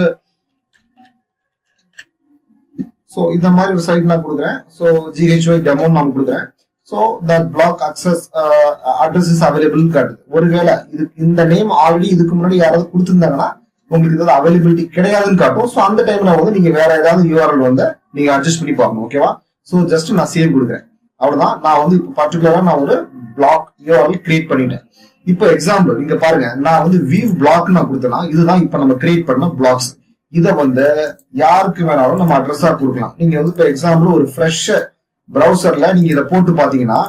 இந்த மாதிரி ஒரு சைட் நான் கொடுக்குறேன். ஸோ GHY டெமோ நான் கொடுக்குறேன். So the blog access address is available காட்டுது. ஒருவேளை இந்த நேம் ஆல்ரெடி இதுக்கு முன்னாடி யாராவது கொடுத்துருந்தாங்கன்னா உங்களுக்கு ஏதாவது அவைலபிலிட்டி கிடையாதுன்னு காட்டும். ஸோ அந்த டைம்ல வந்து நீங்க வேற ஏதாவது URL வந்து நீங்க அட்ஜஸ்ட் பண்ணி பார்க்கணும். ஓகேவா, ஸோ ஜஸ்ட் நான் சேவ் கொடுக்குறேன், அவ்வளவுதான். நான் வந்து இப்போ பர்டிகுலரா நான் ஒரு பிளாக் URL கிரியேட் பண்ணிட்டேன். இப்போ எக்ஸாம்பிள் இங்க பாருங்க, நான் வந்து வியூ பிளாக் நான் கொடுத்தேன்னா இதுதான் இப்போ நம்ம கிரியேட் பண்ண பிளாக்ஸ். இதை வந்து யாருக்கு வேணாலும் நம்ம அட்ரஸா கொடுக்கலாம். நீங்க வந்து இப்போ எக்ஸாம்பிள் ஒரு ஃப்ரெஷ் ப்ரௌசர்ல நீங்க இதை போட்டு பாத்தீங்கன்னா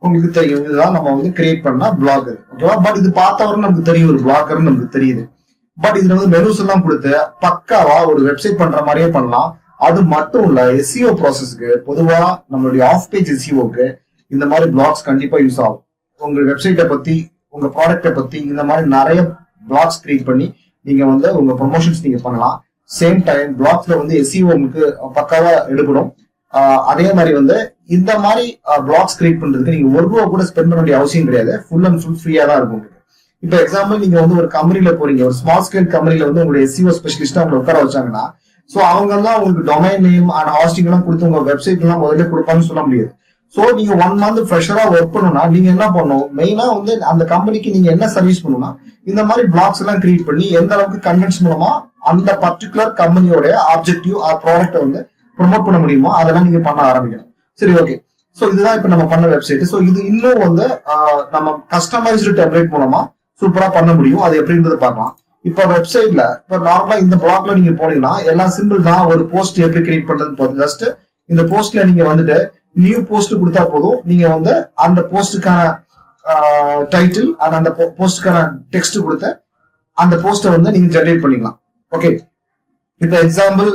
உங்களுக்கு தெரியும் இதுதான் நம்ம வந்து கிரியேட் பண்ணா பிளாகர். ஓகேவா, பட் இது பார்த்தவரை நமக்கு தெரியும் ஒரு பிளாகர்னு நமக்கு தெரியுது. பட் இதுல வந்து மெனுஸ் எல்லாம் கொடுத்து பக்காவா ஒரு வெப்சைட் பண்ற மாதிரியே பண்ணலாம். அது மட்டும் இல்ல, SEO ப்ராசஸ்க்கு பொதுவா நம்மளுடைய ஆஃப் பேஜ் SEOக்கு இந்த மாதிரி பிளாக்ஸ் கண்டிப்பா யூஸ் ஆகும். உங்க வெப்சைட்டை பத்தி உங்க ப்ராடக்ட்டை பத்தி இந்த மாதிரி நிறைய பிளாக்ஸ் கிரியேட் பண்ணி நீங்க வந்து உங்க ப்ரொமோஷன்ஸ் நீங்க பண்ணலாம். சேம் டைம் பிளாக்ஸ்ல வந்து எஸ்இஓக்கு பக்காவா எடுக்கணும். அதே மாதிரி வந்து இந்த மாதிரி பிளாக்ஸ் கிரியேட் பண்றதுக்கு நீங்க ₹1 கூட ஸ்பெண்ட் பண்ண வேண்டிய அவசியம் கிடையாது. ஃபுல் அண்ட் ஃபுல் ஃப்ரீயா தான் இருக்கும். இப்போ எக்ஸாம்பிள் நீங்க வந்து ஒரு கம்பெனில போறீங்க, ஒரு ஸ்மால் ஸ்கேல் கம்பெனில வந்து உங்களுடைய எஸ்இஓ ஸ்பெஷலிஸ்ட் அவங்க உட்கார வச்சாங்கன்னா, சோ அவங்க எல்லாம் உங்களுக்கு டொமைன் நேம் அண்ட் ஹாஸ்டிங் எல்லாம் கொடுத்து உங்க வெப்சைட் எல்லாம் முதல்ல கொடுப்பாங்கன்னு சொல்ல முடியாது. சோ நீங்க 1 month ஃப்ரெஷரா ஒர்க் பண்ணணும்னா நீங்க என்ன பண்ணணும், மெயினா வந்து அந்த கம்பெனிக்கு நீங்க என்ன சர்வீஸ் பண்ணணும்னா இந்த மாதிரி பிளாக்ஸ் எல்லாம் கிரியேட் பண்ணி எந்த அளவுக்கு கண்டென்ட்ஸ் மூலமா அந்த பர்டிகுலர் கம்பெனியோட ஆப்ஜெக்டிவ் ப்ராடக்ட்டை வந்து ப்ரொமோட் பண்ண முடியுமோ அதெல்லாம் நீங்க பண்ண ஆரம்பிக்கணும். சரி, ஓகே. சோ இதுதான் இப்ப நம்ம பண்ண வெப்சைட். சோ இது இன்னும் வந்து நம்ம கஸ்டமைஸ்டு டெம்ப்ளேட் மூலமா சூப்பரா பண்ண முடியும். அது எப்படின்றது பார்க்கலாம். இப்ப வெப்சைட்ல இப்ப நார்மலா இந்த பிளாக்ல நீங்க போனீங்கன்னா எல்லாம் சிம்பிள் தான். ஒரு போஸ்ட் எப்படி கிரியேட் பண்றது போதும். ஜஸ்ட் இந்த போஸ்ட்ல நீங்க வந்துட்டு நியூ போஸ்ட் கொடுத்தா போதும். நீங்க வந்து அந்த போஸ்டுக்கான டைட்டில் அண்ட் அந்த போஸ்டுக்கான டெக்ஸ்ட் கொடுத்து அந்த போஸ்டை வந்து நீங்க ஜெனரேட் பண்ணிக்கலாம். ஓகே, இப்ப example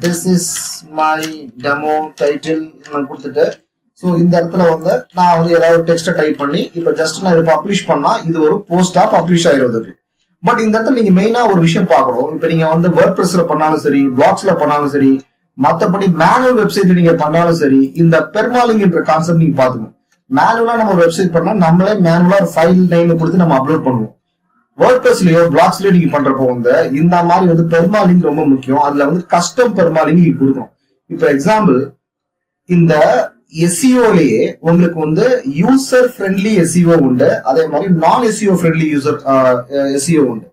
this is my demo title நான் கொடுத்துட்டு ஸோ இந்த இடத்துல வந்து நான் வந்து ஏதாவது டெக்ஸ்ட்டை டைப் பண்ணி இப்ப ஜஸ்ட் நான் இதை பப்ளிஷ் பண்ணா இது ஒரு போஸ்டா பப்ளிஷ் ஆயிடுறது. பட் இந்த இடத்துல நீங்க மெயினா ஒரு விஷயம் பார்க்கணும். இப்ப நீங்க வந்து வேர்ட்பிரஸ்ல பண்ணாலும் சரி, பிளாக்ஸ்ல பண்ணாலும் சரி, மத்தபடி மேனுவல் வெப்சைட்ல நீங்க பண்ணாலும் சரி, இந்த பெர்மாலிங்க்ன்ற கான்செப்ட் நீங்க பாத்துக்கணும். மேனுவலா நம்ம வெப்சைட் பண்ணா நம்மளே மேனுவலா ஒரு ஃபைல் நேம் கொடுத்து நம்ம அப்லோட் பண்ணுவோம். வேர்ட்பிரஸ்லயோ பிளாக்ஸ்லயோ நீங்க பண்றப்போ வந்து இந்த மாதிரி வந்து பெர்மாலிங்க் ரொம்ப முக்கியம். அதுல வந்து கஸ்டம் பெர்மாலிங்க் நீங்க கொடுக்கணும். இப்ப எக்ஸாம்பிள் இந்த எஸ்இஓலயே உங்களுக்கு வந்து யூசர் ஃப்ரெண்ட்லி எஸ்இஓ உண்டு, அதே மாதிரி நான் எஸ்இஓ ஃப்ரெண்ட்லி எஸ்இஓ உண்டு.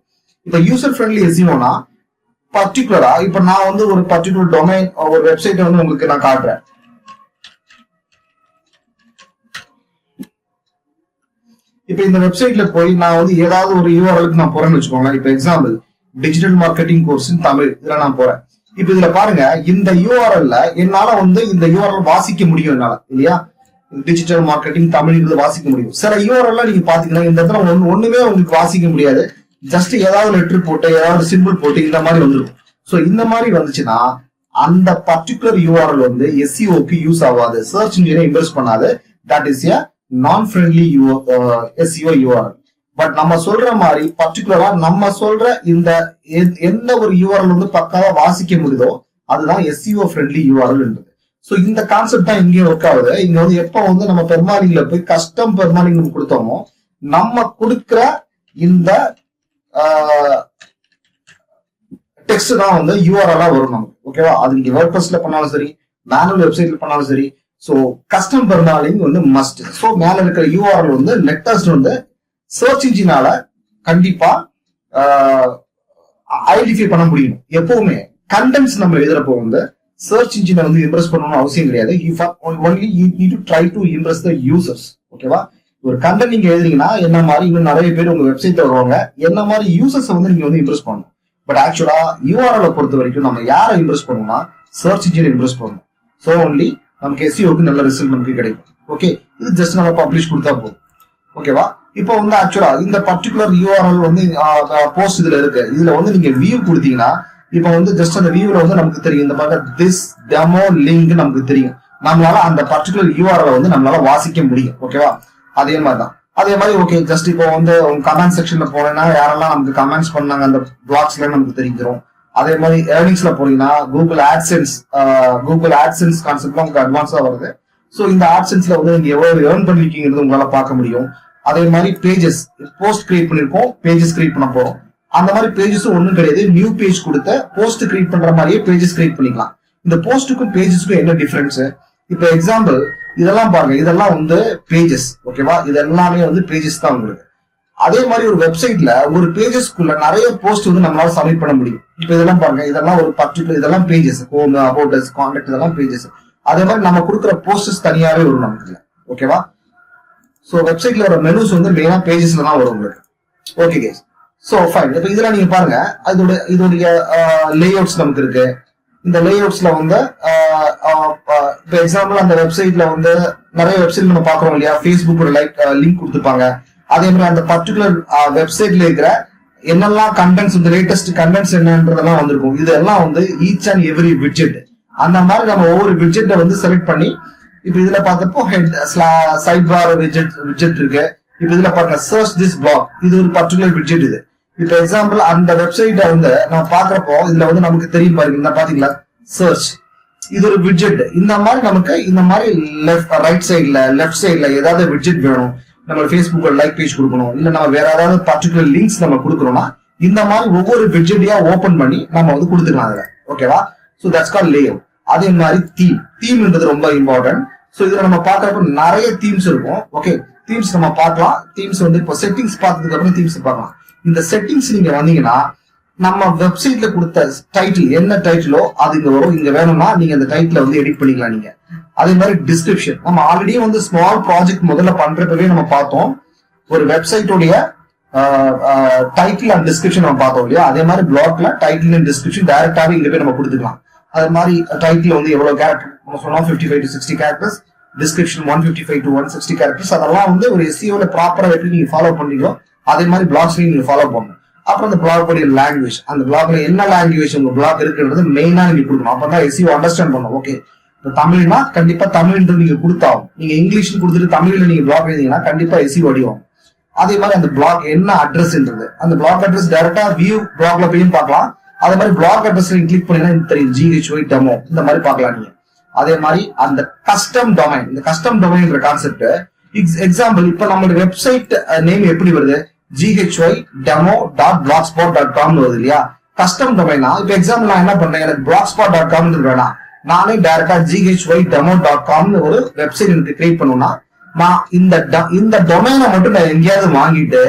இப்ப யூசர் ஃப்ரெண்ட்லி எஸ்இஓனா பர்டிகுலரா இப்ப நான் வந்து ஒரு பர்டிகுலர் டொமைன் ஒரு வெப்சைட்டை வந்து உங்களுக்கு நான் காட்டுறேன். இப்ப இந்த வெப்சைட்ல போய் நான் வந்து ஏதாவது ஒரு யூஆர்எலுக்கு நான் போறேன்னு வச்சுக்கோங்களேன். இப்ப எக்ஸாம்பிள் டிஜிட்டல் மார்க்கெட்டிங் கோர்ஸ் இன் தமிழ் இதுல நான் போறேன். இப்ப இதுல பாருங்க, இந்த யூஆர்எல்ல என்னால வந்து இந்த யூஆர்எல் வாசிக்க முடியும் என்னால, இல்லையா? டிஜிட்டல் மார்க்கெட்டிங் தமிழ் வாசிக்க முடியும். சில யூஆர்எல் நீங்க பாத்தீங்கன்னா இந்த இடத்துல ஒண்ணுமே உங்களுக்கு வாசிக்க முடியாது. ஜஸ்ட் ஏதாவது லெட்டர் போட்டு ஏதாவது சிம்பிள் போட்டு இந்த மாதிரி வந்துடும். சோ இந்த மாதிரி வந்துச்சுன்னா அந்த பர்டிகுலர் யூஆர்எல் வந்து எஸ்இஓக்கு யூஸ் ஆகாது, சர்ச் இன்ஜினை இம்ப்ரெஸ் பண்ணாது. தட் இஸ் எ நான் ஃப்ரெண்ட்லி எஸ்இஓ யூஆர்எல். பட் நம்ம சொல்ற மாதிரி பர்டிகுலரா நம்ம சொல்ற இந்த எந்த ஒரு யூஆர்எல் வந்து பக்காவா வாசிக்க முடியுதோ அதுதான் எஸ்இஓ ஃப்ரெண்ட்லி யூஆர்எல் என்றது. சோ இந்த கான்செப்ட் தான் இங்கே ஒர்க் ஆகுது. இங்க வந்து எப்ப வந்து நம்ம பெர்மாலிங்ல போய் கஸ்டம் பெர்மாலிங் கொடுத்தோமோ நம்ம கொடுக்கிற இந்த டெக்ஸ்ட் தான் வந்து யூஆர்எல்லா வரும் நமக்கு. ஓகேவா? அது நீங்க வேர்ட்பிரஸ்ல பண்ணாலும் சரி, மேனுவல் வெப்சைட்ல பண்ணாலும் சரி. சோ கஸ்டம் பெர்மாலிங் வந்து மஸ்ட். சோ மேல இருக்கிற யூஆர்எல் வந்து லெட்டர்ஸ் வந்து சர்ச் இன்ஜினால கண்டிப்பா ஐடென்டிஃபை பண்ண முடியும். எப்பவுமே கண்டென்ட்ஸ் நம்ம எழுதுறப்போ வந்து சர்ச் இன்ஜினை வந்து இம்ப்ரெஸ் பண்ணணும்னு அவசியம் கிடையாது. Only you need to try to Impress the users. ஓகேவா? ஒரு கண்டென்ட் நீங்க எழுதுறீங்கன்னா என்ன மாதிரி இன்னும் நிறைய பேர் உங்க வெப்சைட்ல வருவாங்க, என்ன மாதிரி யூசர்ஸ் வந்து நீங்க வந்து இம்ப்ரெஸ் பண்ணணும். பட் ஆக்சுவலா யூஆர்எல் பொறுத்த வரைக்கும் நம்ம யாரை இம்ப்ரெஸ் பண்ணணும்னா சர்ச் இன்ஜினை இம்ப்ரெஸ் பண்ணணும். சோ ஒன்லி நமக்கு எஸ்இஓக்கு நல்ல ரிசல்ட் நமக்கு கிடைக்கும். ஓகே, இது ஜஸ்ட் நம்ம பப்ளிஷ் கொடுத்தா போதும். ஓகேவா? இப்போ வந்து ஆக்சுவலா இந்த பர்டிகுலர் யூஆர்எல் வந்து போஸ்ட் இதுல இருக்கு. இதுல வந்து நீங்க வியூ கொடுத்தீங்கன்னா இப்போ வந்து ஜஸ்ட் அந்த வியூல வந்து நமக்கு தெரியும் இந்த மாதிரி திஸ் டெமோ லிங்க் நமக்கு தெரியும். நம்மளால அந்த பர்டிகுலர் யூஆர்எல் வந்து நம்மளால வாசிக்க முடியும். ஓகேவா? அதே மாதிரிதான். அதே மாதிரி ஓகே, ஜஸ்ட் இப்போ வந்து உங்க கமெண்ட் செக்ஷன்ல போனேன்னா யாரெல்லாம் நமக்கு கமெண்ட்ஸ் பண்ணாங்க அந்த பிளாக்ஸ்ல நமக்கு தெரிஞ்சிடும். அதே மாதிரி ஏர்னிங்ஸ்ல போனீங்கன்னா கூகுள் ஆட்சென்ஸ் கான்செப்ட்லாம் உங்களுக்கு அட்வான்ஸா வருது. ஸோ இந்த ஆட்சென்ஸ்ல வந்து நீங்க எவ்வளவு ஏர்ன் பண்ணிருக்கீங்கிறது உங்களால பார்க்க முடியும். அதே மாதிரி பேஜஸ் போஸ்ட் கிரியேட் பண்ணிருக்கோம், பேஜஸ் கிரியேட் பண்ண போறோம். அந்த மாதிரி பேஜஸ் ஒன்றும் கிடையாது. நியூ பேஜ் கொடுத்த போஸ்ட் கிரியேட் பண்ற மாதிரியே பேஜஸ் கிரியேட் பண்ணிக்கலாம். இந்த போஸ்ட்டுக்கும் பேஜஸ்க்கும் என்ன டிஃபரன்ஸ்? இப்ப எக்ஸாம்பிள் இதெல்லாம் பாருங்க, இதெல்லாம் வந்து பேஜஸ். ஓகேவா? இது எல்லாமே வந்து பேஜஸ் தான் உங்களுக்கு. அதே மாதிரி ஒரு வெப்சைட்ல ஒரு பேஜஸ்க்குள்ள நிறைய போஸ்ட் வந்து நம்மளால சப்மிட் பண்ண முடியும். இப்ப இதெல்லாம் பாருங்க, இதெல்லாம் ஒரு பர்டிகுலர் இதெல்லாம் pages, home, about us, contact, இதெல்லாம் பேஜஸ். அதே மாதிரி நம்ம கொடுக்குற போஸ்டர்ஸ் தனியாவே வரும் நமக்கு. ஓகேவா? சோ வெப்சைட்ல வர மெனுஸ் வந்து மெயினா பேஜஸ்ல தான் வரும் உங்களுக்கு. Okay guys, so fine. இப்ப இதெல்லாம் நீங்க பாருங்க, இதோடைய லேஅவுட்ஸ் நமக்கு இருக்கு. இந்த லேஅவுட்ஸ்ல வந்து இப்ப எக்ஸாம்பிள் அந்த வெப்சைட்ல வந்து நிறைய வெப்சைட் நம்ம பாக்குறோம் இல்லையா, ஃபேஸ்புக் ஒரு லிங்க் கொடுத்துருப்பாங்க. அதே மாதிரி அந்த பர்டிகுலர் வெப்சைட்ல இருக்கிற என்னெல்லாம் கண்டென்ட்ஸ் வந்து லேட்டஸ்ட் கண்டென்ட்ஸ் என்னன்றதெல்லாம் வந்திருக்கும். இதெல்லாம் வந்து ஈச் அண்ட் எவ்ரி விட்ஜெட். அந்த மாதிரி நம்ம ஒவ்வொரு விட்ஜெட்டை வந்து செலக்ட் பண்ணி இப்ப இதுல பார்த்தப்போ சைட் பார் விட்ஜெட் இருக்கு. இப்ப இதுல பாருங்க சர்ச் திஸ் பிளாக், இது ஒரு பர்டிகுலர் விட்ஜெட். இது இப்ப எக்ஸாம்பிள் அந்த வெப்சைட்டை வந்து நம்ம பாக்குறப்போ இதுல வந்து நமக்கு தெரியும் பாருங்க, இந்த பாத்தீங்களா சர்ச், இது ஒரு விட்ஜெட். இந்த மாதிரி நமக்கு இந்த மாதிரி ரைட் சைட்ல லெஃப்ட் சைட்ல ஏதாவது விட்ஜெட் வேணும், நம்ம ஃபேஸ்புக் லைக் பேஜ் கொடுக்கணும், இல்ல நம்ம வேற ஏதாவது பர்டிகுலர் லிங்க்ஸ் நம்ம கொடுக்கணும்னா இந்த மாதிரி ஒவ்வொரு விட்ஜெட்டையா ஓபன் பண்ணி நம்ம வந்து கொடுத்துக்கலாம் அதுல. ஓகேவா? So that's call layout. அதே மாதிரி தீம்ன்றது ரொம்ப இம்பார்ட்டன்ட். சோ இதுல நம்ம பாக்குறப்ப நிறைய தீம்ஸ் இருக்கும். ஓகே, தீம்ஸ் நம்ம பார்க்கலாம். தீம்ஸ் வந்து இப்போ செட்டிங்ஸ் பார்த்ததுக்கு அப்புறம் தீம்ஸ் பார்க்கலாம். இந்த செட்டிங்ஸ் நீங்க வந்தீங்கன்னா நம்ம வெப்சைட்ல கொடுத்த டைட்டில் என்ன டைட்டிலோ அது இங்க வரும். இங்க வேணும்னா நீங்க அந்த டைட்டில வந்து எடிட் பண்ணிக்கலாம் நீங்க. அதே மாதிரி டிஸ்கிரிப்ஷன், நம்ம ஆல்ரெடி வந்து ஸ்மால் ப்ராஜெக்ட் முதல்ல பண்றப்பவே நம்ம பார்த்தோம், ஒரு வெப்சைட்டோடைய டைட்டில் அண்ட் டிஸ்கிரிப்ஷன் நம்ம பார்த்தோம் இல்லையா? அதே மாதிரி பிளாக்ல டைட்டில் அண்ட் டிஸ்கிரிப்ஷன் டைரக்டாவே இங்க போய் நம்ம கொடுத்துக்கலாம். அதே மாதிரி டைட்டில் வந்து எவ்வளவு கேரக்டர் நம்ம சொன்னோம், 55 to 60 characters, description 155 to 160 characters. அதெல்லாம் வந்து ஒரு எஸ்இஓல ப்ராப்பரா எப்படி நீங்க ஃபாலோ பண்றீங்களோ அதே மாதிரி பிளாக்ஸ்லயும் நீங்க ஃபாலோ பண்ணணும். அப்புறம் அந்த பிளாக் உடைய லாங்குவேஜ், அந்த பிளாக்ல என்ன லாங்குவேஜ் உங்க பிளாக் இருக்குன்றது மெயினா நீங்க கொடுக்கணும். அப்பதான் எஸ்இஓ அண்டர்ஸ்டாண்ட் பண்ணும். ஓகே, இப்போ தமிழ்னா கண்டிப்பா தமிழ்ன்றது நீங்க கொடுத்தாகும். நீங்க இங்கிலீஷ் கொடுத்துட்டு தமிழ்ல நீங்க பிளாக் எழுதிங்கன்னா கண்டிப்பா எஸ்இஓ அடிவாகும். அதே மாதிரி அந்த பிளாக் என்ன அட்ரஸ்ன்றது, அந்த பிளாக் அட்ரஸ் டைரக்டா வியூ பிளாக்ல போயும் பார்க்கலாம். அதே மாதிரி பிளாக் அட்ரஸ் நீங்க கிளிக் பண்ணீங்கன்னா தெரியும் GHY டெமோ இந்த மாதிரி பார்க்கலாம் நீங்க. அதே மாதிரி அந்த கஸ்டம் டொமைன், இந்த கஸ்டம் டொமைன்ற கான்செப்ட் எக்ஸாம்பிள் இப்ப நம்மளோட வெப்சைட் நேம் எப்படி வருது, GHY-demo.blogspot.com வருது இல்லையா? கஸ்டம் டொமைனா இப்ப எக்ஸாம்பிள் நான் என்ன பண்றேன், எனக்கு blogspot.com வேணாம், நானே டைரக்டா GHY-demo.com ஒரு வெப்சைட் எனக்கு கிரியேட் பண்ணணும்னா நான் இந்த டொமைனை மட்டும் நான் எங்கேயாவது வாங்கிட்டு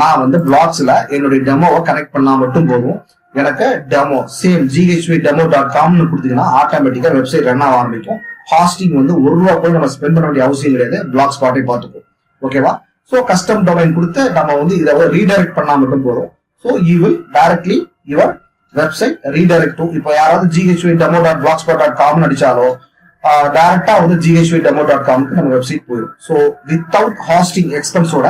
நான் வந்து பிளாக்ஸ்ல என்னுடைய டெமோவை கனெக்ட் பண்ணா மட்டும் போதும். எனக்கு டெமோ சேம் GHY-demo.com கொடுத்தீங்கன்னா ஆட்டோமேட்டிக்கா வெப்சைட் ரன் ஆக ஆரம்பிக்கும். ஹாஸ்டிங் வந்து ₹1 போய் நம்ம ஸ்பெண்ட் பண்ண வேண்டிய அவசியம் கிடையாது. பிளாக் ஸ்பாட்டை பார்த்துக்கும். ஓகேவா? சோ கஸ்டம் டொமைன் கொடுத்து நம்ம வந்து இதை ரீடைரக்ட் பண்ணா மட்டும் போதும். So you will directly your website redirect to, இப்போ யாராவது GHY-demo.blogspot.com அடிச்சாலோ டைரக்டா வந்து GHY-demo.com நம்ம வெப்சைட் போயிடும். சோ வித்தவுட் ஹாஸ்டிங் எக்ஸ்பென்ஸோட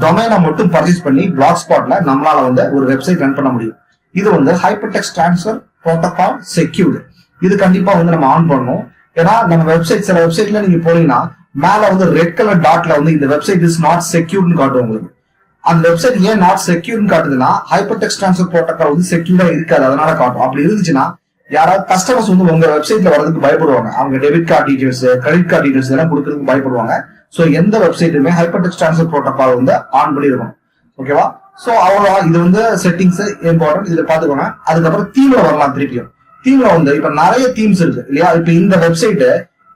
டொமைனை மட்டும் பர்ச்சேஸ் பண்ணி பிளாக் ஸ்பாட்ல நம்மளால வந்து ஒரு வெப்சைட் ரன் பண்ண முடியும். இது வந்து ஹைப்பர்டெக்ஸ்ட் ட்ரான்ஸ்ஃபர் புரோட்டோகால் செக்யூர்டு. இது கண்டிப்பா வந்து நம்ம ஆன் பண்ணணும். ஏன்னா நம்ம வெப்சைட் சில வெப்சைட்ல நீங்க போனீங்கன்னா மேல வந்து ரெட் கலர் டாட்ல வந்து இந்த வெப்சைட் இஸ் நாட் செக்யூர்னு காட்டும் உங்களுக்கு. அந்த வெப்சைட் ஏன் நாட் செக்யூர்னு காட்டுதுன்னா ஹைப்பர்டெக்ஸ்ட் ட்ரான்ஸ்ஃபர் புரோட்டோகால் வந்து செக்யூரா இருக்காது, அதனால காட்டும். அப்படி இருந்துச்சுன்னா யாராவது கஸ்டமர்ஸ் வந்து உங்க வெப்சைட்ல வரதுக்கு பயப்படுவாங்க. அவங்க debit card details, credit card details எல்லாம் கொடுக்கறதுக்கு பயப்படுவாங்க. சோ எந்த வெப்சைட்டுமே ஹைப்பர்டெக்ஸ்ட் ட்ரான்ஸ்ஃபர் புரோட்டோகால் வந்து ஆன் பண்ணி இருக்கணும். ஓகேவா? சோ அவ்வளவுதான். இது வந்து செட்டிங்ஸ் இம்பார்ட்டன்ட், இதுல பாத்துக்கோங்க. அதுக்கப்புறம் தீம்ல வரலாம். திருப்பியும் தீம்ல வந்து இப்ப நிறைய தீம்ஸ் இருக்கு இல்லையா? இப்ப இந்த வெப்சைட்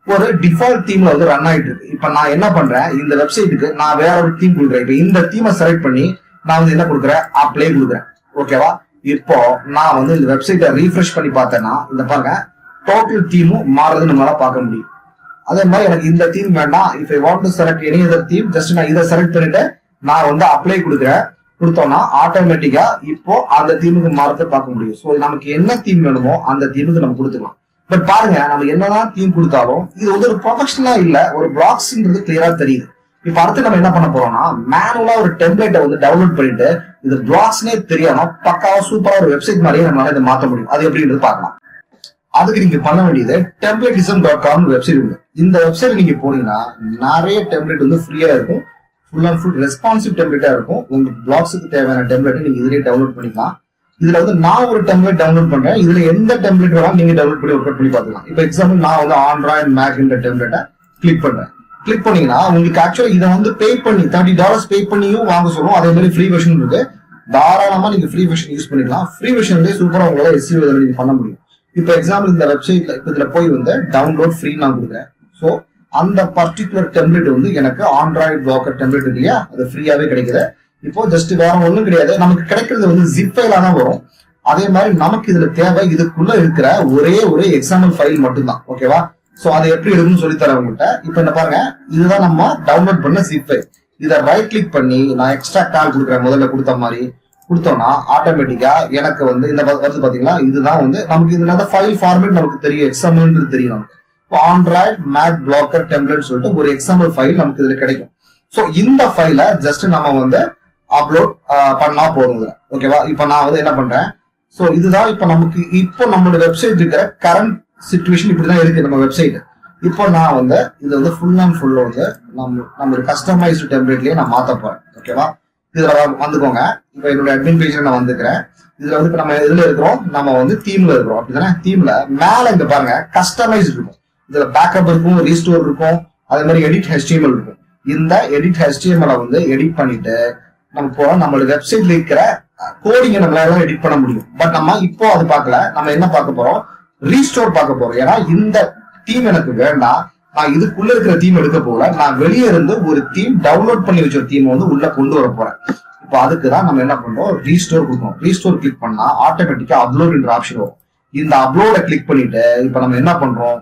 ஒரு டிஃபால்ட் தீம்ல வந்து ரன் ஆயிட்டு இருக்கு. இப்ப நான் என்ன பண்றேன், இந்த வெப்சைட்டுக்கு நான் வேற ஒரு தீம் கொடுக்குறேன். இப்ப இந்த தீமை செலக்ட் பண்ணி நான் வந்து என்ன கொடுக்குறேன், அப்ளை கொடுக்குறேன். ஓகேவா? இப்போ நான் வந்து இந்த வெப்சைட்டை ரீஃப்ரெஷ் பண்ணி பார்த்தேன்னா இந்த பாருங்க டோட்டல் தீமும் மாறுறது நம்மளால பார்க்க முடியும். அதே மாதிரி எனக்கு இந்த தீம் வேண்டாம், if I want to select any other theme, just நான் இதை செலக்ட் பண்ணிட்டு நான் வந்து அப்ளை கொடுக்குறேன். கொடுத்தோம்னா ஆட்டோமேட்டிக்கா இப்போ அந்த தீமுக்கு மாறத்தை பார்க்க முடியும். ஸோ நமக்கு என்ன தீம் வேணுமோ அந்த தீமுக்கு நம்ம கொடுத்துக்கலாம். பட் பாருங்க, நம்ம என்னதான் தீம் கொடுத்தாலும் இது வந்து ஒரு ப்ரொஃபஷனலா இல்ல, ஒரு பிளாக்ஸ்ன்றது கிளியரா தெரியுது. இப்ப அடுத்து நம்ம என்ன பண்ண போறோம்னா மேனுவலா ஒரு டெம்ப்ளேட்டை வந்து டவுன்லோட் பண்ணிட்டு இது பிளாக்ஸ்னே தெரியாம பக்காவா சூப்பரா ஒரு வெப்சைட் மாதிரியே நம்மளால இதை மாற்ற முடியும். அது எப்படின்றது பார்க்கலாம். அதுக்கு நீங்க பண்ண வேண்டியது templatism.com வெப்சைட் உண்டு. இந்த வெப்சைட் நீங்க போனீங்கன்னா நிறைய டெம்ப்ளேட் வந்து ஃப்ரீயா இருக்கும். ஃபுல் அண்ட் ஃபுல் ரெஸ்பான்சிவ் டெம்ப்ளேட்டா இருக்கும். உங்க பிளாக்ஸுக்கு தேவையான டெம்ப்ளேட்டை நீங்க இதுலயே டவுன்லோட் பண்ணிக்கலாம். இதுல வந்து நான் ஒரு டெம்ப்ளேட் டவுன்லோட் பண்றேன். இதுல எந்த டெம்ப்ளேட் வேணாலும் நீங்க டவுன்லோட் பண்ணி ஒர்க் அவுட் பண்ணி பார்த்துக்கலாம். இப்போ எக்ஸாம்பிள் நான் வந்து ஆண்ட்ராய்ட் மேக்ன்ற டெம்ப்ளேட்டை கிளிக் பண்றேன். கிளிக் பண்ணீங்கன்னா உங்களுக்கு ஆக்சுவலா இதை வந்து பே பண்ணி $30 பே பண்ணியும் வாங்க சொல்லுவோம். அதே மாதிரி ஃப்ரீ வெர்ஷன் இருக்கு. தாராளமா நீங்க ஃப்ரீ வெர்ஷன் யூஸ் பண்ணிக்கலாம். ஃப்ரீ வெர்ஷன்லேயே சூப்பரா உங்களால SEO நீங்க பண்ண முடியும். இப்போ எக்ஸாம்பிள் இந்த வெப்சைட்ல இப்போ இதுல போய் வந்து டவுன்லோட் ஃப்ரீ நான் கொடுக்குறேன். ஸோ அந்த பர்டிகுலர் டெம்ப்ளேட் வந்து எனக்கு ஆண்ட்ராய்டு பிளாக்கர் டெம்ப்ளேட் இல்லையா, அது ஃப்ரீயாவே கிடைக்குது. இப்போ ஜஸ்ட் வேற ஒன்றும் கிடையாது, நமக்கு கிடைக்கிறது வந்து ஜிப் ஃபைலா தான் வரும். அதே மாதிரி நமக்கு இதுல தேவை இதுக்குள்ள இருக்கிற ஒரே ஒரு எக்ஸாம்பிள் ஃபைல் மட்டும்தான். ஓகேவா? சோ அதை எப்படி எடுக்கணும்னு சொல்லி தரேன் உங்கள்கிட்ட. இப்போ என்ன பாருங்க, இதுதான் நம்ம டவுன்லோட் பண்ண ஜிப் ஃபைல். இதை ரைட் கிளிக் பண்ணி நான் எக்ஸ்ட்ராக்ட் ஆல் கொடுக்குறேன். முதல்ல கொடுத்த மாதிரி கொடுத்தோம்னா ஆட்டோமேட்டிக்கா எனக்கு வந்து இந்த வருது பாத்தீங்களா, இதுதான் வந்து நமக்கு இதுல ஃபைல் ஃபார்மேட் நமக்கு தெரியும், எக்ஸாம்பிள்ன்றது தெரியும் நமக்கு. ஆண்ட்ராய்ட் மேக் பிளாக்கர் டெம்ப்ளேட் சொல்லிட்டு ஒரு எக்ஸாம்பிள் ஃபைல் நமக்கு இதுல கிடைக்கும். சோ இந்த ஃபைலை ஜஸ்ட் நம்ம வந்து அப்லோட் பண்ணா போதும். ஓகேவா? இப்போ நான் வந்து என்ன பண்றேன், சோ இதுதான் இப்போ நமக்கு இப்போ நம்மளோட வெப்சைட் இருக்கிற கரண்ட் சிச்சுவேஷன் இப்படிதான் இருக்கு நம்ம வெப்சைட். இப்போ நான் வந்து இது வந்து ஃபுல் அண்ட் ஃபுல் வந்து நம்மளோட கஸ்டமைஸ்டு டெம்ப்ளேட்லயே நான் மாத்த போறேன். ஓகேவா? இதுல வந்துக்கோங்க. இப்ப என்னோட அட்மின் பேஜ்ல நான் வந்துக்கிறேன். இதுல வந்து இப்ப நம்ம எதுல இருக்கிறோம், நம்ம வந்து தீம்ல இருக்கிறோம் அப்படிதானே. தீம்ல மேல இங்க பாருங்க கஸ்டமைஸ் இருக்கும். இதுல பேக்கப் இருக்கும், ரீஸ்டோர் இருக்கும், அதே மாதிரி எடிட் HTML இருக்கும். இந்த எடிட் HTML வந்து எடிட் பண்ணிட்டு நம்ம போறோம். நம்மளோட வெப்சைட்ல இருக்கிற கோடிங்க நம்மளால எடிட் பண்ண முடியும். பட் நம்ம இப்போ அது பார்க்கல. நம்ம என்ன பார்க்க போறோம், ரீஸ்டோர் பார்க்க போறோம். ஏன்னா இந்த தீம் எனக்கு வேண்டாம், நான் இதுக்குள்ள இருக்கிற தீம் எடுக்க போகல, நான் வெளியே இருந்து ஒரு தீம் டவுன்லோட் பண்ணி வச்ச தீம் வந்து உள்ள கொண்டு வர போறேன். இப்போ அதுக்கு தான் நம்ம என்ன பண்றோம், ரீஸ்டோர் கொடுக்கணும். ரீஸ்டோர் கிளிக் பண்ணா ஆட்டோமேட்டிக்கா அப்லோட் என்ற ஆப்ஷன் வரும். இந்த அப்லோட கிளிக் பண்ணிட்டு இப்போ நம்ம என்ன பண்றோம்,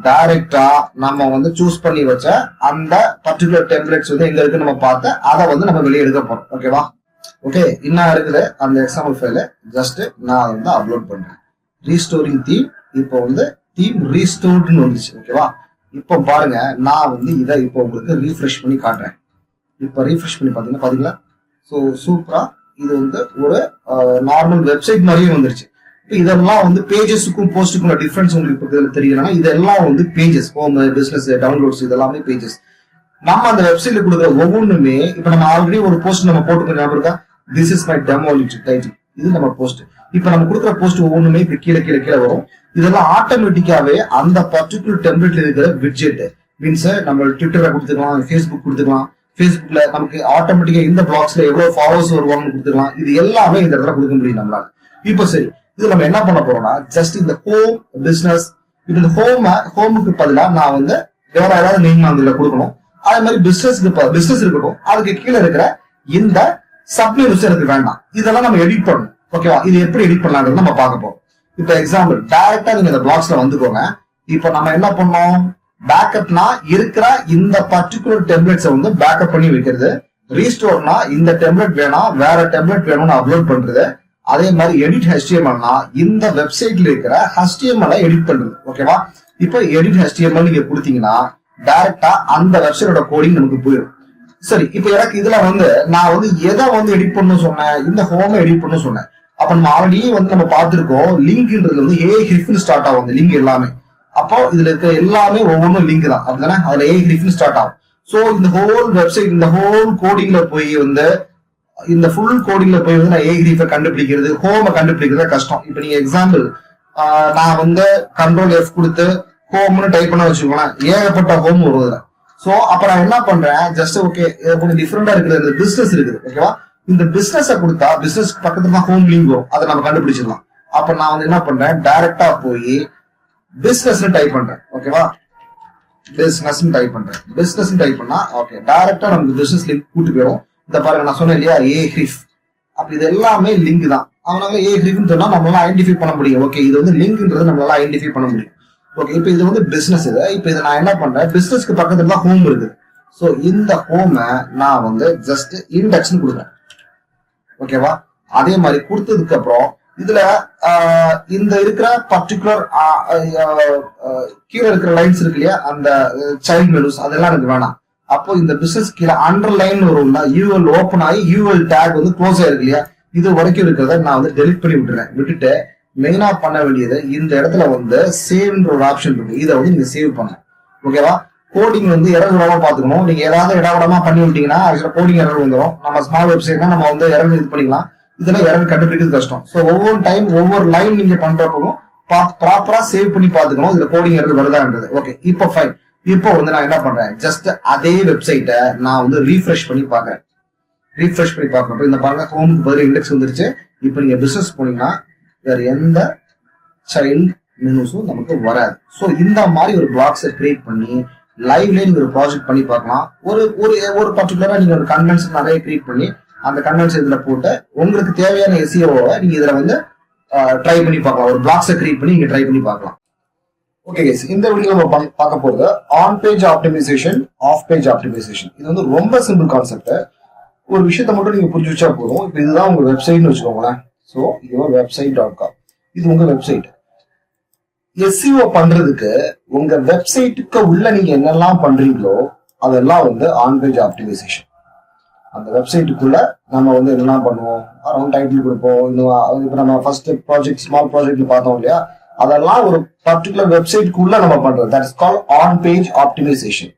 டைரக்டா நம்ம வந்து சூஸ் பண்ணி வச்ச அந்த பர்டிகுலர் டெம்ப்ளேட்ஸ் வந்து எங்க இருக்கு நம்ம பார்த்து அதை வந்து நம்ம வெளியே எடுக்க போறோம். ஓகேவா? ஓகே, இன்னும் இருக்குது அந்த எக்ஸாம்பிள் ஃபைல. ஜஸ்ட் நான் அதை வந்து அப்லோட் பண்றேன். ரீஸ்டோரிங் தீம், இப்போ வந்து தீம் ரீஸ்டோர்ட்னு வந்துச்சு. ஓகேவா? இப்போ பாருங்க, நான் வந்து இதை இப்போ உங்களுக்கு ரீஃப்ரெஷ் பண்ணி காட்டுறேன். இப்போ ரீஃப்ரெஷ் பண்ணி பாத்தீங்களா? ஸோ சூப்பரா இது வந்து ஒரு நார்மல் வெப்சைட் மாதிரியே வந்துருச்சு. இப்போ இதெல்லாம் வந்து பேஜஸுக்கும் போஸ்ட்டுக்கும் டிஃபரன்ஸ் உங்களுக்கு இப்போ தெரியலன்னா, இதெல்லாம் வந்து பேஜஸ், ஹோம், பிசினஸ், டவுன்லோட்ஸ், இதெல்லாமே பேஜஸ். நம்ம அந்த வெப்சைட்ல கொடுக்குற ஒவ்வொன்றுமே, இப்போ நம்ம ஆல்ரெடி ஒரு போஸ்ட் நம்ம போட்டுக்க ஞாபகம் இருக்கா, this is my demo title, இது நம்ம போஸ்ட். இப்போ நம்ம கொடுக்குற போஸ்ட் ஒவ்வொன்றுமே இப்போ கீழே கீழே கீழே வரும். இதெல்லாம் ஆட்டோமேட்டிக்காவே அந்த பர்டிகுலர் டெம்ப்ளேட்ல இருக்கிற விட்ஜெட் மீன்ஸ் நம்ம ட்விட்டரை கொடுத்துக்கலாம், ஃபேஸ்புக் கொடுத்துக்கலாம். ஃபேஸ்புக்ல நமக்கு ஆட்டோமேட்டிக்கா இந்த பிளாக்ஸ்ல எவ்வளவு ஃபாலோவர்ஸ் வருவாங்கன்னு கொடுத்துக்கலாம். இது எல்லாமே இந்த இடத்துல கொடுக்க முடியும் நம்மளால. இப்போ சரி, இது நம்ம என்ன பண்ண போறோம்னா, ஜஸ்ட் இந்த ஹோம் பிசினஸ், இந்த ஹோமுக்கு பதிலா நான் வந்து வேற ஏதாவது நேம் அதுல கொடுக்கணும். அதே மாதிரி பிசினஸ் இருக்கட்டும், அதுக்கு கீழே இருக்கிற இந்த சப்மெனுஸ் எனக்கு வேண்டாம். இதெல்லாம் நம்ம எடிட் பண்ணணும். ஓகேவா? இது எப்படி எடிட் பண்ணலாம்னு நம்ம பார்க்க போறோம். இப்போ எக்ஸாம்பிள் டைரக்டா நீங்க இந்த பிளாக்ஸ்ல வந்துக்கோங்க. இப்போ நம்ம என்ன பண்ணோம், பேக்கப்னா இருக்கிற இந்த பர்டிகுலர் டெம்ப்ளேட்ஸை வந்து பேக்கப் பண்ணி வைக்கிறது. ரீஸ்டோர்னா இந்த டெம்ப்ளேட் வேணாம், வேற டெம்ப்ளேட் வேணும்னு அப்லோட் பண்றது. அதே மாதிரி எடிட் HTMLனா இந்த வெப்சைட்ல இருக்கிற HTML எடிட் பண்றது. ஓகேவா? இப்போ எடிட் HTML நீங்க கொடுத்தீங்கன்னா டைரக்டா அந்த வெப்சைட்டோட கோடிங் நமக்கு போயிடும். சரி, இப்போ எனக்கு இதுல வந்து நான் வந்து எதை வந்து எடிட் பண்ணணும் சொன்னேன், இந்த ஹோமை எடிட் பண்ணணும் சொன்னேன். அப்ப நம்ம ஆல்ரெடி வந்து நம்ம பார்த்திருக்கோம், லிங்க்ன்றது வந்து ஹிரிஃப்னு ஸ்டார்ட் ஆகும். இந்த லிங்க் எல்லாமே, அப்போ இதுல இருக்க எல்லாமே ஒவ்வொன்றும் லிங்க் தான் அப்படிதானே, அதுல ஹிரிஃப்னு ஸ்டார்ட் ஆகும். சோ இந்த ஹோல் வெப்சைட், இந்த ஹோல் கோடிங்ல போய் வந்து இந்த ஃபுல் கோடிங்ல போய் வந்து நான் ஹிரிஃபை கண்டுபிடிக்கிறது, ஹோமை கண்டுபிடிக்கிறது கஷ்டம். இப்போ நீங்க எக்ஸாம்பிள் நான் வந்து Ctrl+F கொடுத்து ஹோம்னு டைப் பண்ண வச்சுக்கோங்களேன், ஏகப்பட்ட ஹோம் வருது. சோ அப்ப நான் என்ன பண்றேன், ஜஸ்ட் ஓகே கொஞ்சம் டிஃபரெண்டா இருக்குது, இந்த பிசினஸ் இருக்குது. ஓகேவா? இந்த பிசினஸ் கொடுத்தா பிசினஸ் பக்கத்துல தான் ஹோம் லிங்க் வரும், அதை நம்ம கண்டுபிடிச்சிடலாம். அப்ப நான் வந்து என்ன பண்றேன், டைரக்டா போய் பிசினஸ் டைப் பண்றேன். ஓகேவா? பிசினஸ் டைப் பண்றேன். பிசினஸ் டைப் பண்ணா ஓகே, டைரக்டா நமக்கு பிசினஸ் லிங்க் கூட்டு போயிடும். இந்த பாருங்க, நான் சொன்னேன் இல்லையா, ஹிரிஃப், அப்ப இது எல்லாமே லிங்க் தான். அவனால ஹிரிஃப்னு சொன்னா நம்மளால ஐடென்டிஃபை பண்ண முடியும். ஓகே, இது வந்து லிங்க்ன்றது நம்மளால ஐடென்டிஃபை பண்ண முடியும். ஓகே, இப்போ இது வந்து பிசினஸ். இது இப்போ இதை நான் என்ன பண்றேன், பிசினஸ்க்கு பக்கத்துல தான் ஹோம் இருக்குது. ஸோ இந்த ஹோமை நான் வந்து ஜஸ்ட் இண்டெக்ஸ்னு கொடுக்குறேன். ஓகேவா? அதே மாதிரி கொடுத்ததுக்கு அப்புறம் இதுல இந்த இருக்கிற பர்டிகுலர் கீழே இருக்கிற லைன்ஸ் இருக்கு இல்லையா, அந்த சைல்ட் மெனுஸ், அதெல்லாம் எனக்கு வேணாம். அப்போ இந்த பிசினஸ் கீழே அண்டர்லைன் வரும்னா யூஎல் ஓப்பன் ஆகி யூஎல் டேக் வந்து க்ளோஸ் ஆயிருக்கு இல்லையா, இது வரைக்கும் இருக்கிறத நான் வந்து டெலிட் பண்ணி விட்டுட்டு மெயினா பண்ண வேண்டியது இந்த இடத்துல வந்து சேவ்ன்ற ஒரு ஆப்ஷன் இருக்கு, இதை வந்து நீங்க சேவ் பண்ணணும். ஓகேவா? கோடிங் வந்து எரர் விடாம பாத்துக்கணும். நீங்க ஏதாவது இடவிடமா பண்ணி விட்டீங்கன்னா ஆக்சுவலா கோடிங் எரர் வந்துடும். நம்ம ஸ்மால் வெப்சைட்னா நம்ம வந்து எரர் இது பண்ணிக்கலாம், இதெல்லாம் எரர் கண்டுபிடிக்கிறது கஷ்டம். ஸோ ஒவ்வொரு டைம் ஒவ்வொரு லைன் நீங்க பண்றப்பவும் ப்ராப்பரா சேவ் பண்ணி பாத்துக்கணும், இதுல கோடிங் எரர் வருதான்றது. ஓகே, இப்போ ஃபைன். இப்போ வந்து நான் என்ன பண்றேன், ஜஸ்ட் அதே வெப்சைட்டை நான் வந்து ரீஃப்ரெஷ் பண்ணி பாக்குறேன். ரீஃப்ரெஷ் பண்ணி பார்க்கறப்ப இந்த பாருங்க, ஹோமுக்கு பதில் இண்டெக்ஸ் வந்துருச்சு. இப்போ நீங்க பிசினஸ் போனீங்கன்னா வேற எந்த சைல்ட் மெனுஸும் நமக்கு வராது. ஸோ இந்த மாதிரி ஒரு பிளாக்ஸை கிரியேட் பண்ணி லைவ்ல நீங்க ஒரு ப்ராஜெக்ட் பண்ணி பார்க்கலாம். ஒரு ஒரு பர்டிகுலரா நீங்க ஒரு கன்வென்ஷன் நிறைய கிரியேட் பண்ணி அந்த கன்வென்ஷன் இதுல போட்டு உங்களுக்கு தேவையான எஸ்இஓவை நீங்க இதுல வந்து ட்ரை பண்ணி பார்க்கலாம். ஒரு பிளாக்ஸை கிரியேட் பண்ணி நீங்க ட்ரை பண்ணி பார்க்கலாம். ஓகே கைஸ், இந்த வீடியோ நம்ம பார்க்க போறது on page optimization, off page optimization. இது வந்து ரொம்ப சிம்பிள் கான்செப்ட். ஒரு விஷயத்த மட்டும் நீங்க புரிஞ்சு வச்சா போதும். இப்போ இதுதான் உங்க வெப்சைட்னு வச்சுக்கோங்களேன். ஸோ இது website.com, இது உங்க வெப்சைட். எஸ்இஓ பண்றதுக்கு உங்க வெப்சைட்டுக்கு உள்ள நீங்க என்னெல்லாம் பண்றீங்களோ அதெல்லாம் வந்து ஆன் பேஜ் ஆப்டிமைசேஷன். அந்த வெப்சைட்டுக்குள்ள நம்ம வந்து என்னெல்லாம் பண்ணுவோம், அரௌண்ட் டைட்டில் கொடுப்போம். இப்போ நம்ம ஃபர்ஸ்ட் ப்ராஜெக்ட், ஸ்மால் ப்ராஜெக்ட்ல பார்த்தோம் இல்லையா, அதெல்லாம் ஒரு பர்டிகுலர் வெப்சைட்டுக்குள்ள நம்ம பண்றது. That is called on page optimization.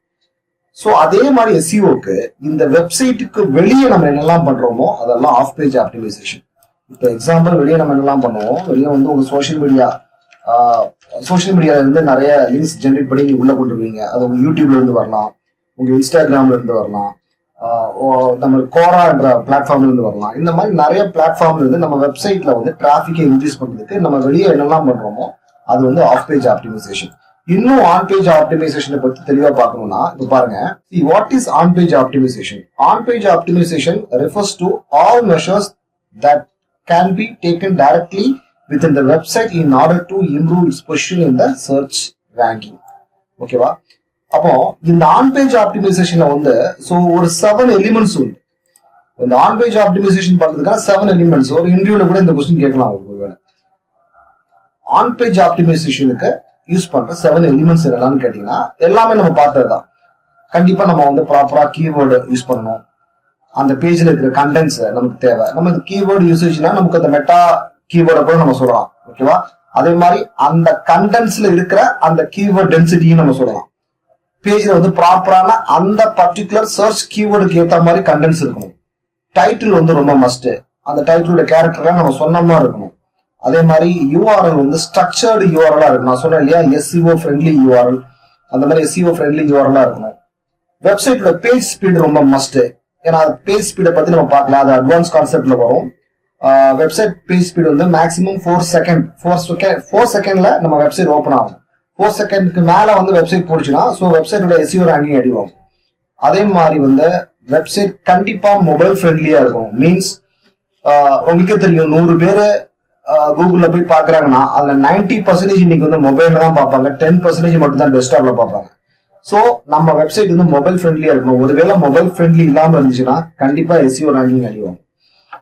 So அதே மாதிரி எஸ்இஓக்கு இந்த வெப்சைட்டுக்கு வெளியே நம்ம என்னெல்லாம் பண்றோமோ அதெல்லாம் ஆஃப் பேஜ் ஆப்டிமைசேஷன். இப்போ எக்ஸாம்பிள் வெளியே நம்ம என்னெல்லாம் பண்ணுவோம், வெளியே வந்து உங்க சோஷியல் மீடியால இருந்து நிறைய லிங்க்ஸ் ஜென்ரேட் பண்ணி நீங்க உள்ள கொண்டுருவீங்க. அது உங்க யூடியூப்ல இருந்து வரலாம், உங்க இன்ஸ்டாகிராம்ல இருந்து வரலாம், நம்ம கோரா என்ற பிளாட்ஃபார்ம்ல இருந்து வரலாம். இந்த மாதிரி நிறைய பிளாட்ஃபார்ம்ல இருந்து நம்ம வெப்சைட்ல வந்து டிராபிக்கை இன்க்ரீஸ் பண்றதுக்கு நம்ம வெளியே என்னெல்லாம் பண்றோமோ அது வந்து ஆஃப் பேஜ் ஆப்டிமைசேஷன். இன்னும் ஆன் பேஜ் ஆப்டிமைசேஷனை பத்தி தெளிவா பார்க்கணும்னா இப்போ பாருங்க, what is on page optimization? On page optimization refers to all measures that can be taken directly within the website in order to improve its position in the search ranking. ஓகேவா? அப்போ இந்த on page ஆப்டிமைசேஷன்ல வந்து ஒரு 7 elements உண்டு. இந்த on page optimisation பண்றதுக்கான 7 elements. ஒரு இன்டர்வியூல கூட இந்த கொஸ்டின் கேட்கலாம். ஒருவேளை ஆன் பேஜ் ஆப்டிமைசேஷனுக்கு யூஸ் பண்ற 7 எலிமெண்ட்ஸ் என்னன்னு கேட்டீங்கன்னா எல்லாமே நம்ம பார்த்ததுதான். கண்டிப்பா நம்ம வந்து ப்ராப்பரா கீவேர்டு யூஸ் பண்ணணும். அந்த பேஜ்ல இருக்கிற கண்டென்ட்ஸ் நமக்கு தேவை. நம்ம இந்த கீவேர்டு யூசேஜ்னா நமக்கு அந்த மெட்டா கீவேர்டை கூட நம்ம சொல்லலாம். ஓகேவா? அதே மாதிரி அந்த கண்டென்ட்ஸ்ல இருக்கிற அந்த கீவேர்ட் டென்சிட்டியும் நம்ம சொல்லலாம். பேஜ்ல வந்து ப்ராப்பரான அந்த பர்டிகுலர் சர்ச் கீவேர்டுக்கு ஏற்ற மாதிரி கண்டென்ட்ஸ் இருக்கணும். டைட்டில் வந்து ரொம்ப மஸ்ட். அந்த டைட்டிலோட கேரக்டர்லாம் நம்ம சொன்ன மாதிரி இருக்கணும். அதே மாதிரி யூஆர்எல் வந்து ஸ்ட்ரக்சர்டு யூஆர்எலா இருக்கும். நான் சொன்னேன் இல்லையா, எஸ்இஓ ஃப்ரெண்ட்லி யூஆர்எல், அந்த மாதிரி எஸ்இஓ ஃப்ரெண்ட்லி யூஆர்எலா இருக்கணும். வெப்சைட்டோட பேஜ் ஸ்பீடு ரொம்ப மஸ்ட். ஏன்னா பேஜ் ஸ்பீடை பத்தி நம்ம பார்க்கலாம், அது அட்வான்ஸ் கான்செப்ட்ல வரும். வெப்சைட் பேஜ் ஸ்பீடு வந்து மேக்ஸிமம் 4 செகண்ட்ல நம்ம வெப்சைட் ஓப்பன் ஆகும். 4 செகண்ட்க்கு மேல வந்து வெப்சைட் போடுச்சுன்னா வெப்சைட்டோட எஸ்இஓ ரேங்கிங் அடிவாகும். அதே மாதிரி வந்து வெப்சைட் கண்டிப்பா மொபைல் ஃப்ரெண்ட்லியா இருக்கும். மீன்ஸ் உங்களுக்கே தெரியும், 100 பேரு கூகுள்ல போய் பாக்குறாங்கன்னா அதுல 90% இன்னைக்கு வந்து மொபைல்ல தான் பார்ப்பாங்க, 10% மட்டும் தான் டெஸ்க்டாப்ல பார்ப்பாங்க. சோ நம்ம வெப்சைட் வந்து மொபைல் ஃப்ரெண்ட்லியா இருக்கணும். ஒருவேளை மொபைல் ஃப்ரெண்ட்லி இல்லாம இருந்துச்சுன்னா கண்டிப்பா எஸ்இஓ ரேங்கிங் அடிவாகும்.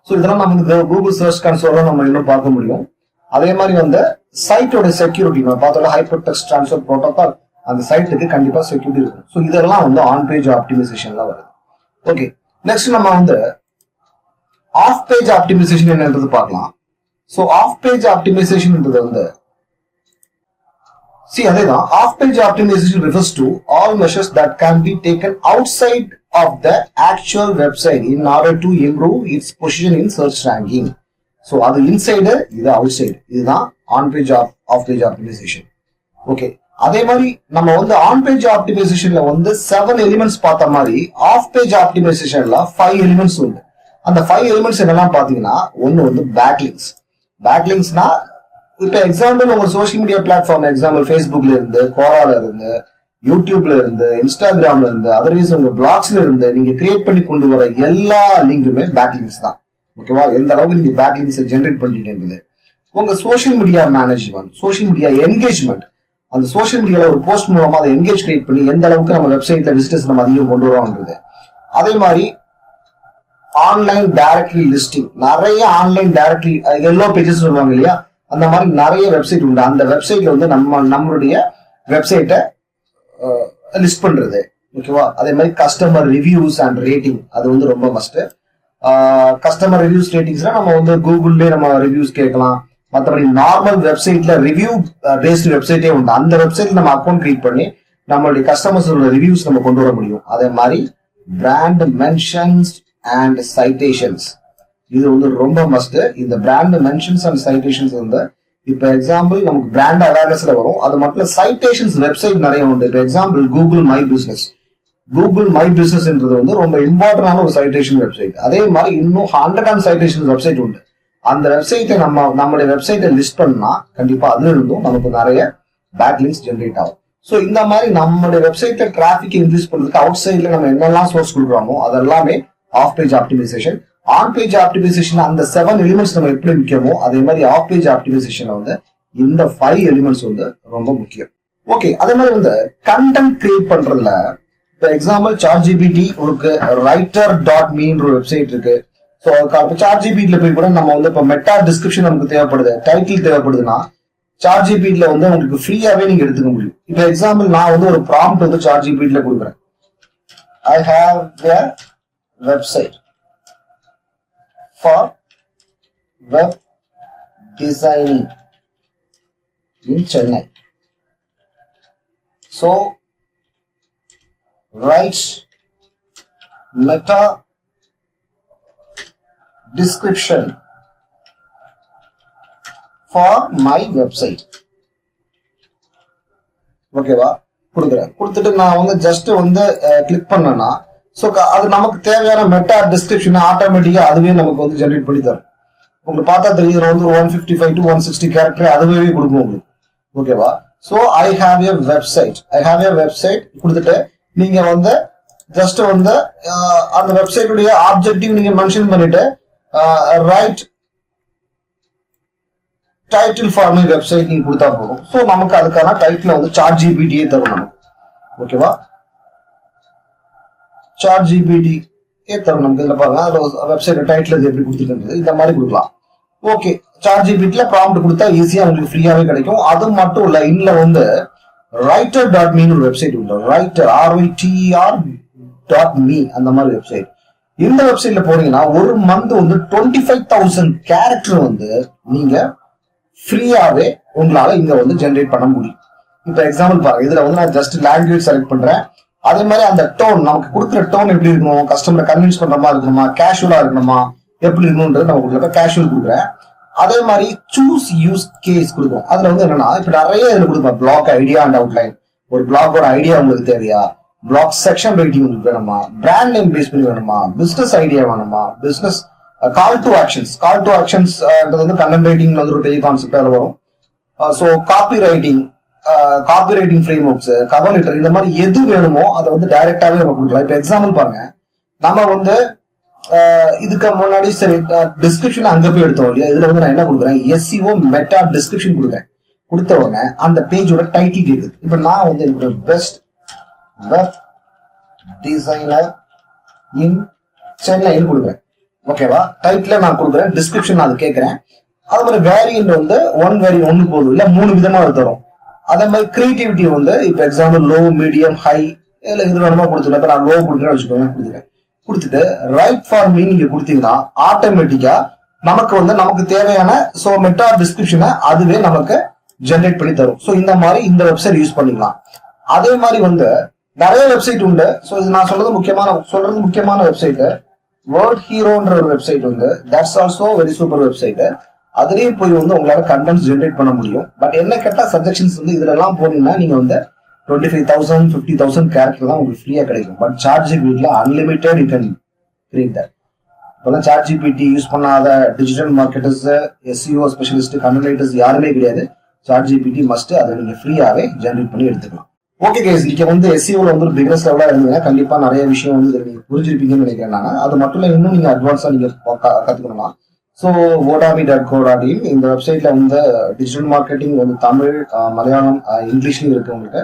ஸோ இதெல்லாம் நம்ம வந்து கூகுள் சர்ச் கன்சோல நம்ம இன்னும் பார்க்க முடியும். அதே மாதிரி வந்து சைட்டோட செக்யூரிட்டி நம்ம பார்த்தோட ஹைப்பர் டெக்ஸ்ட் ட்ரான்ஸ்ஃபர் ப்ரோட்டோகால், அந்த சைட்டுக்கு கண்டிப்பா செக்யூரிட்டி இருக்கும். ஸோ இதெல்லாம் வந்து ஆன் பேஜ் ஆப்டிமைசேஷன்ல வருது. ஓகே, நெக்ஸ்ட் நம்ம வந்து ஆஃப் பேஜ் ஆப்டிமைசேஷன் என்னன்றது பார்க்கலாம். ஸோ ஆஃப் பேஜ் ஆப்டிமைசேஷன் வந்து அதேதான். Off page optimization refers to all measures that can be taken outside of the actual website in order to improve its position in search ranking. So அது inside, இது outside. இதுதான் on page off page optimization. Okay, அதே மாதிரி நம்ம வந்து on page ஆப்டிமைசேஷன்ல வந்து 7 elements பார்த்த மாதிரி ஆஃப் பேஜ் ஆப்டிமைசேஷன்ல 5 எலிமெண்ட்ஸ் உண்டு. அந்த 5 எலிமெண்ட்ஸ் என்னெல்லாம் பாத்தீங்கன்னா, ஒன்னு வந்து பேக்லிங்க்ஸ். பேக்லிங்க்ஸ்னா இப்ப எக்ஸாம்பிள் உங்க சோசியல் மீடியா பிளாட்ஃபார்ம், எக்ஸாம்பிள் ஃபேஸ்புக்ல இருந்து, கோரால இருந்து, யூடியூப்ல இருந்து, இன்ஸ்டாகிராம்ல இருந்து, அதர்வைஸ் உங்க பிளாக்ஸ்ல இருந்து நீங்க கிரியேட் பண்ணி கொண்டு வர எல்லா லிங்குமே பேக்லிங்க்ஸ் தான். ஓகேவா? எந்த அளவுக்கு நீங்க பேக்லிங்க்ஸ் ஜென்ரேட் பண்ணிட்டீங்க. உங்க social media management, social media engagement, அந்த சோசியல் மீடியால ஒரு போஸ்ட் மூலமா அதை என்கேஜ் கிரியேட் பண்ணி எந்த அளவுக்கு நம்ம வெப்சைட்ல விசிட்டர்ஸ் நம்ம அதிகம் கொண்டு வரோம்ன்றது. அதே மாதிரி ஆன்லைன் டைரக்டரி லிஸ்டிங், நிறைய ஆன்லைன் டைரக்டரி எல்லோ பேஜஸ் சொல்லுவாங்க இல்லையா, அந்த மாதிரி நிறைய வெப்சைட் உண்டு. அந்த வெப்சைட்ல வந்து நம்மளுடைய வெப்சைட்டை லிஸ்ட் பண்றது. ஓகேவா? அதே மாதிரி கஸ்டமர் ரிவ்யூஸ் அண்ட் ரேட்டிங், அது வந்து ரொம்ப மஸ்ட். கஸ்டமர் ரிவ்யூஸ் ரேட்டிங்ஸ்னா நம்ம வந்து கூகுள்லயே நம்ம ரிவ்யூஸ் கேட்கலாம். மற்றபடி நார்மல் வெப்சைட்ல ரிவ்யூ பேஸ்ட் வெப்சைட்டே உண்டு. அந்த வெப்சைட்ல நம்ம அக்கௌண்ட் கிரியேட் பண்ணி நம்மளுடைய கஸ்டமர்ஸோட ரிவ்யூஸ் நம்ம கொண்டு வர முடியும். அதே மாதிரி பிராண்ட் மென்ஷன்ஸ் அண்ட் சைட்டேஷன்ஸ், இது வந்து ரொம்ப மஸ்ட். இந்த பிராண்ட் மென்ஷன்ஸ் அண்ட் சைட்டேஷன்ஸ் வந்து இப்ப எக்ஸாம்பிள் நமக்கு பிராண்ட் அவேர்னஸ்ல வரும். அது மட்டும் சைட்டேஷன்ஸ் வெப்சைட் நிறைய உண்டு. இப்ப example Google my business. Google my business வந்து ரொம்ப இம்பார்ட்டன்டான ஒரு சைட்டேஷன் வெப்சைட். அதே மாதிரி இன்னும் 100 சைட்டேஷன் வெப்சைட் உண்டு. அந்த வெப்சைட்டை நம்மளுடைய வெப்சைட்டை லிஸ்ட் பண்ணா கண்டிப்பா அதுல இருந்தும் நமக்கு நிறைய பேக்லிங்க்ஸ் ஜென்ரேட் ஆகும். ஸோ இந்த மாதிரி நம்மளுடைய வெப்சைட்டை டிராபிக் இன்க்ரீஸ் பண்றதுக்கு அவுட் சைட்ல நம்ம என்னெல்லாம் சோர்ஸ் கொடுக்குறோமோ அதெல்லாமே off page optimization. On page optimization அந்த 7 எலிமெண்ட்ஸ் நம்ம எப்படி முக்கியமோ அதே மாதிரி ஆஃப் பேஜ் ஆப்டிமைசேஷன்ல வந்து இந்த 5 எலிமெண்ட்ஸ் வந்து ரொம்ப முக்கியம். ஓகே, அதே மாதிரி வந்து கண்டென்ட் கிரியேட் பண்றதுல இப்போ எக்ஸாம்பிள் ChatGPT ஒரு writer.meன்ற ஒரு வெப்சைட் இருக்கு. ஸோ ChatGPTல போய் கூட நம்ம வந்து இப்போ மெட்டா டிஸ்கிரிப்ஷன் நமக்கு தேவைப்படுது, டைட்டில் தேவைப்படுதுன்னா ChatGPTல வந்து உங்களுக்கு ஃப்ரீயாவே நீங்க எடுத்துக்க முடியும். இப்போ எக்ஸாம்பிள் நான் வந்து ஒரு ப்ராம்ப்ட் வந்து ChatGPTல கொடுக்குறேன். I have a website for web designing in Chennai. So write meta description for my website. ஓகேவா, கொடுக்குறேன். கொடுத்துட்டு நான் வந்து ஜஸ்ட் வந்து கிளிக் பண்ணேன்னா ஸோ அது நமக்கு தேவையான மெட்டா டிஸ்கிரிப்ஷன் ஆட்டோமேட்டிக்கா அதுவே நமக்கு வந்து ஜென்ரேட் பண்ணி தரும். உங்களுக்கு பார்த்தா தெரியும் வந்து 155 to 160 கேரக்டர் அதுவே கொடுக்கும் உங்களுக்கு. ஓகேவா, so I have a website கொடுத்துட்டு நீங்க வந்து ஜஸ்ட் வந்து அந்த வெப்சைட்டுடைய ஆப்ஜெக்டிவ் நீங்க மென்ஷன் பண்ணிட்டு right title for my website நீங்க கொடுத்தா போதும். ஸோ நமக்கு அதுக்கான டைட்டில் வந்து சாட் ஜிபிடியே தரும் நமக்கு. ஓகேவா, சாட் ஜிபிடி தரும் நமக்கு. இதுல பாருங்க அதோட வெப்சைட் டைட்டில் எப்படி கொடுத்துருக்கிறது இந்த மாதிரி கொடுக்கலாம். ஓகே, சாட் ஜிபிடில ப்ராம்ப்ட் கொடுத்தா ஈஸியா உங்களுக்கு ஃப்ரீயாவே கிடைக்கும். அது மட்டும் இல்ல, இன்னுல வந்து writer.me ஒரு வெப்சைட் உண்டு. ரைட்டர் RITER.me அந்த மாதிரி வெப்சைட். இந்த வெப்சைட்ல போனீங்கன்னா ஒரு மந்த் வந்து 25,000 கேரக்டர் வந்து நீங்க ஃப்ரீயாவே உங்களால இங்க வந்து ஜென்ரேட் பண்ண முடியும். இப்ப எக்ஸாம்பிள் பாருங்க, இதுல வந்து நான் ஜஸ்ட் லாங்குவேஜ் செலக்ட் பண்றேன். அதே மாதிரி அந்த டோன் நமக்கு கொடுக்குற டோன் எப்படி இருக்கணும், கஸ்டமரை கன்வின்ஸ் பண்ற மாதிரி இருக்கணுமா, கேஷுவலா இருக்கணுமா, எப்படி இருக்கணும்ன்றது நம்ம கொடுக்குறப்ப கேஷுவல் கொடுக்குறேன். அதே மாதிரி சூஸ் யூஸ் கேஸ் கொடுக்கும். அதுல வந்து என்னன்னா இப்ப நிறைய இதுல கொடுப்பேன். Blog idea and outline. ஒரு பிளாகோட ஐடியா உங்களுக்கு தேவையா, பிளாக் செக்ஷன் ரைட்டிங் உங்களுக்கு வேணுமா, பிராண்ட் நேம் பேஸ் பண்ணி வேணுமா, பிசினஸ் ஐடியா வேணுமா, பிசினஸ் கால் டு ஆக்ஷன்ஸ் வந்து கண்டென்ட் ரைட்டிங் வந்து ஒரு பெரிய கான்செப்ட் அதுல வரும். So copy writing frameworks, cover letter, இந்த மாதிரி எது வேணுமோ அதை வந்து டைரக்டாவே நம்ம கொடுக்கலாம். இப்ப எக்ஸாம்பிள் பாருங்க, நம்ம வந்து இதுக்கு முன்னாடி சரி டிஸ்கிரிப்ஷன் அங்க போய் எடுத்தோம் இல்லையா, இதுல வந்து நான் என்ன கொடுக்குறேன், SEO மெட்டா டிஸ்கிரிப்ஷன் கொடுக்குறேன். கொடுத்த உடனே அந்த பேஜோட டைட்டில் கேக்குது. இப்ப நான் வந்து என்னோட பெஸ்ட் வெப் டிசைனர் இன் சென்னைன்னு கொடுக்குறேன். ஓகேவா, டைட்டில் நான் கொடுக்குறேன், டிஸ்கிரிப்ஷன் அது கேட்கிறேன். அது மாதிரி வேரியன்ட் வந்து ஒன்னு போதும் இல்ல 3 விதமா தரும். அதே மாதிரி கிரியேட்டிவிட்டி வந்து இப்ப எக்ஸாம்பிள் லோ, மீடியம், ஹை இல்ல இது வேணுமா கொடுத்துருக்கேன். இப்ப நான் லோ கொடுக்குறேன்னு வச்சுக்கோங்க, கொடுத்துருக்கேன். கொடுத்துட்டு ரைட் ஃபார் மீ நீங்க கொடுத்தீங்கன்னா ஆட்டோமேட்டிக்கா நமக்கு வந்து நமக்கு தேவையான ஸோ மெட்டா டிஸ்கிரிப்ஷனை அதுவே நமக்கு ஜென்ரேட் பண்ணி தரும். ஸோ இந்த மாதிரி இந்த வெப்சைட் யூஸ் பண்ணிக்கலாம். அதே மாதிரி வந்து நிறைய வெப்சைட் உண்டு. ஸோ இது நான் சொல்றது முக்கியமான வெப்சைட் வேர்ட் ஹீரோன்ற ஒரு வெப்சைட் வந்து that's also very super website. அதுலயும் போய் வந்து உங்களால கண்டென்ட்ஸ் ஜென்ரேட் பண்ண முடியும். பட் என்ன கேட்டா சஜஷன்ஸ் வந்து இதுல எல்லாம் போனீங்கன்னா நீங்க வந்து 25,000 50,000 கேரக்டர் தான் உங்களுக்கு ஃப்ரீயா கிடைக்கும். பட் சாட் ஜிபிடில unlimited you can create that. இப்பெல்லாம் சாட் ஜிபிடி யூஸ் பண்ணாத digital marketers, SEO specialist, content writers யாருமே கிடையாது. சாட் ஜிபிடி மஸ்ட், அதை நீங்க ஃப்ரீயாவே ஜென்ரேட் பண்ணி எடுத்துக்கலாம். ஓகே கைஸ், நீங்க வந்து SEOல வந்து ஒரு பிகினஸ் லெவலா இருந்தீங்கன்னா கண்டிப்பா நிறைய விஷயம் வந்து நீங்க புரிஞ்சிருப்பீங்கன்னு நினைக்கிறேன் நான். அது மட்டும் இல்ல, இன்னும் நீங்க அட்வான்ஸா நீங்க கத்துக்கணும்னா ஸோ vodami.co.in இந்த வெப்சைட்ல வந்து டிஜிட்டல் மார்க்கெட்டிங் வந்து தமிழ், மலையாளம், இங்கிலீஷ்லயும் இருக்கு உங்களுக்கு.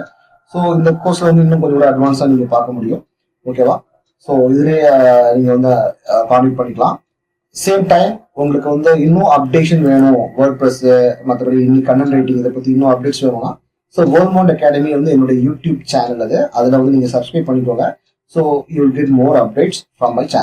ஸோ இந்த கோர்ஸ்ல வந்து இன்னும் கொஞ்சம் கூட அட்வான்ஸா நீங்க பார்க்க முடியும். ஓகேவா, ஸோ இதுலேயே நீங்க வந்து கான்டெக்ட் பண்ணிக்கலாம். சேம் டைம் உங்களுக்கு வந்து இன்னும் அப்டேஷன் வேணும், வேர்ட்பிரஸ் மற்றபடி இன்னும் கண்டென்ட் ரைட்டிங் இதை பத்தி இன்னும் அப்டேட்ஸ் வேணும்னா ஸோ வேர்ல்மவுண்ட் அகாடமி வந்து என்னோட யூடியூப் சேனல் அதுல வந்து நீங்க சப்ஸ்கிரைப் பண்ணிக்கோங்க. So you will get more updates from my channel.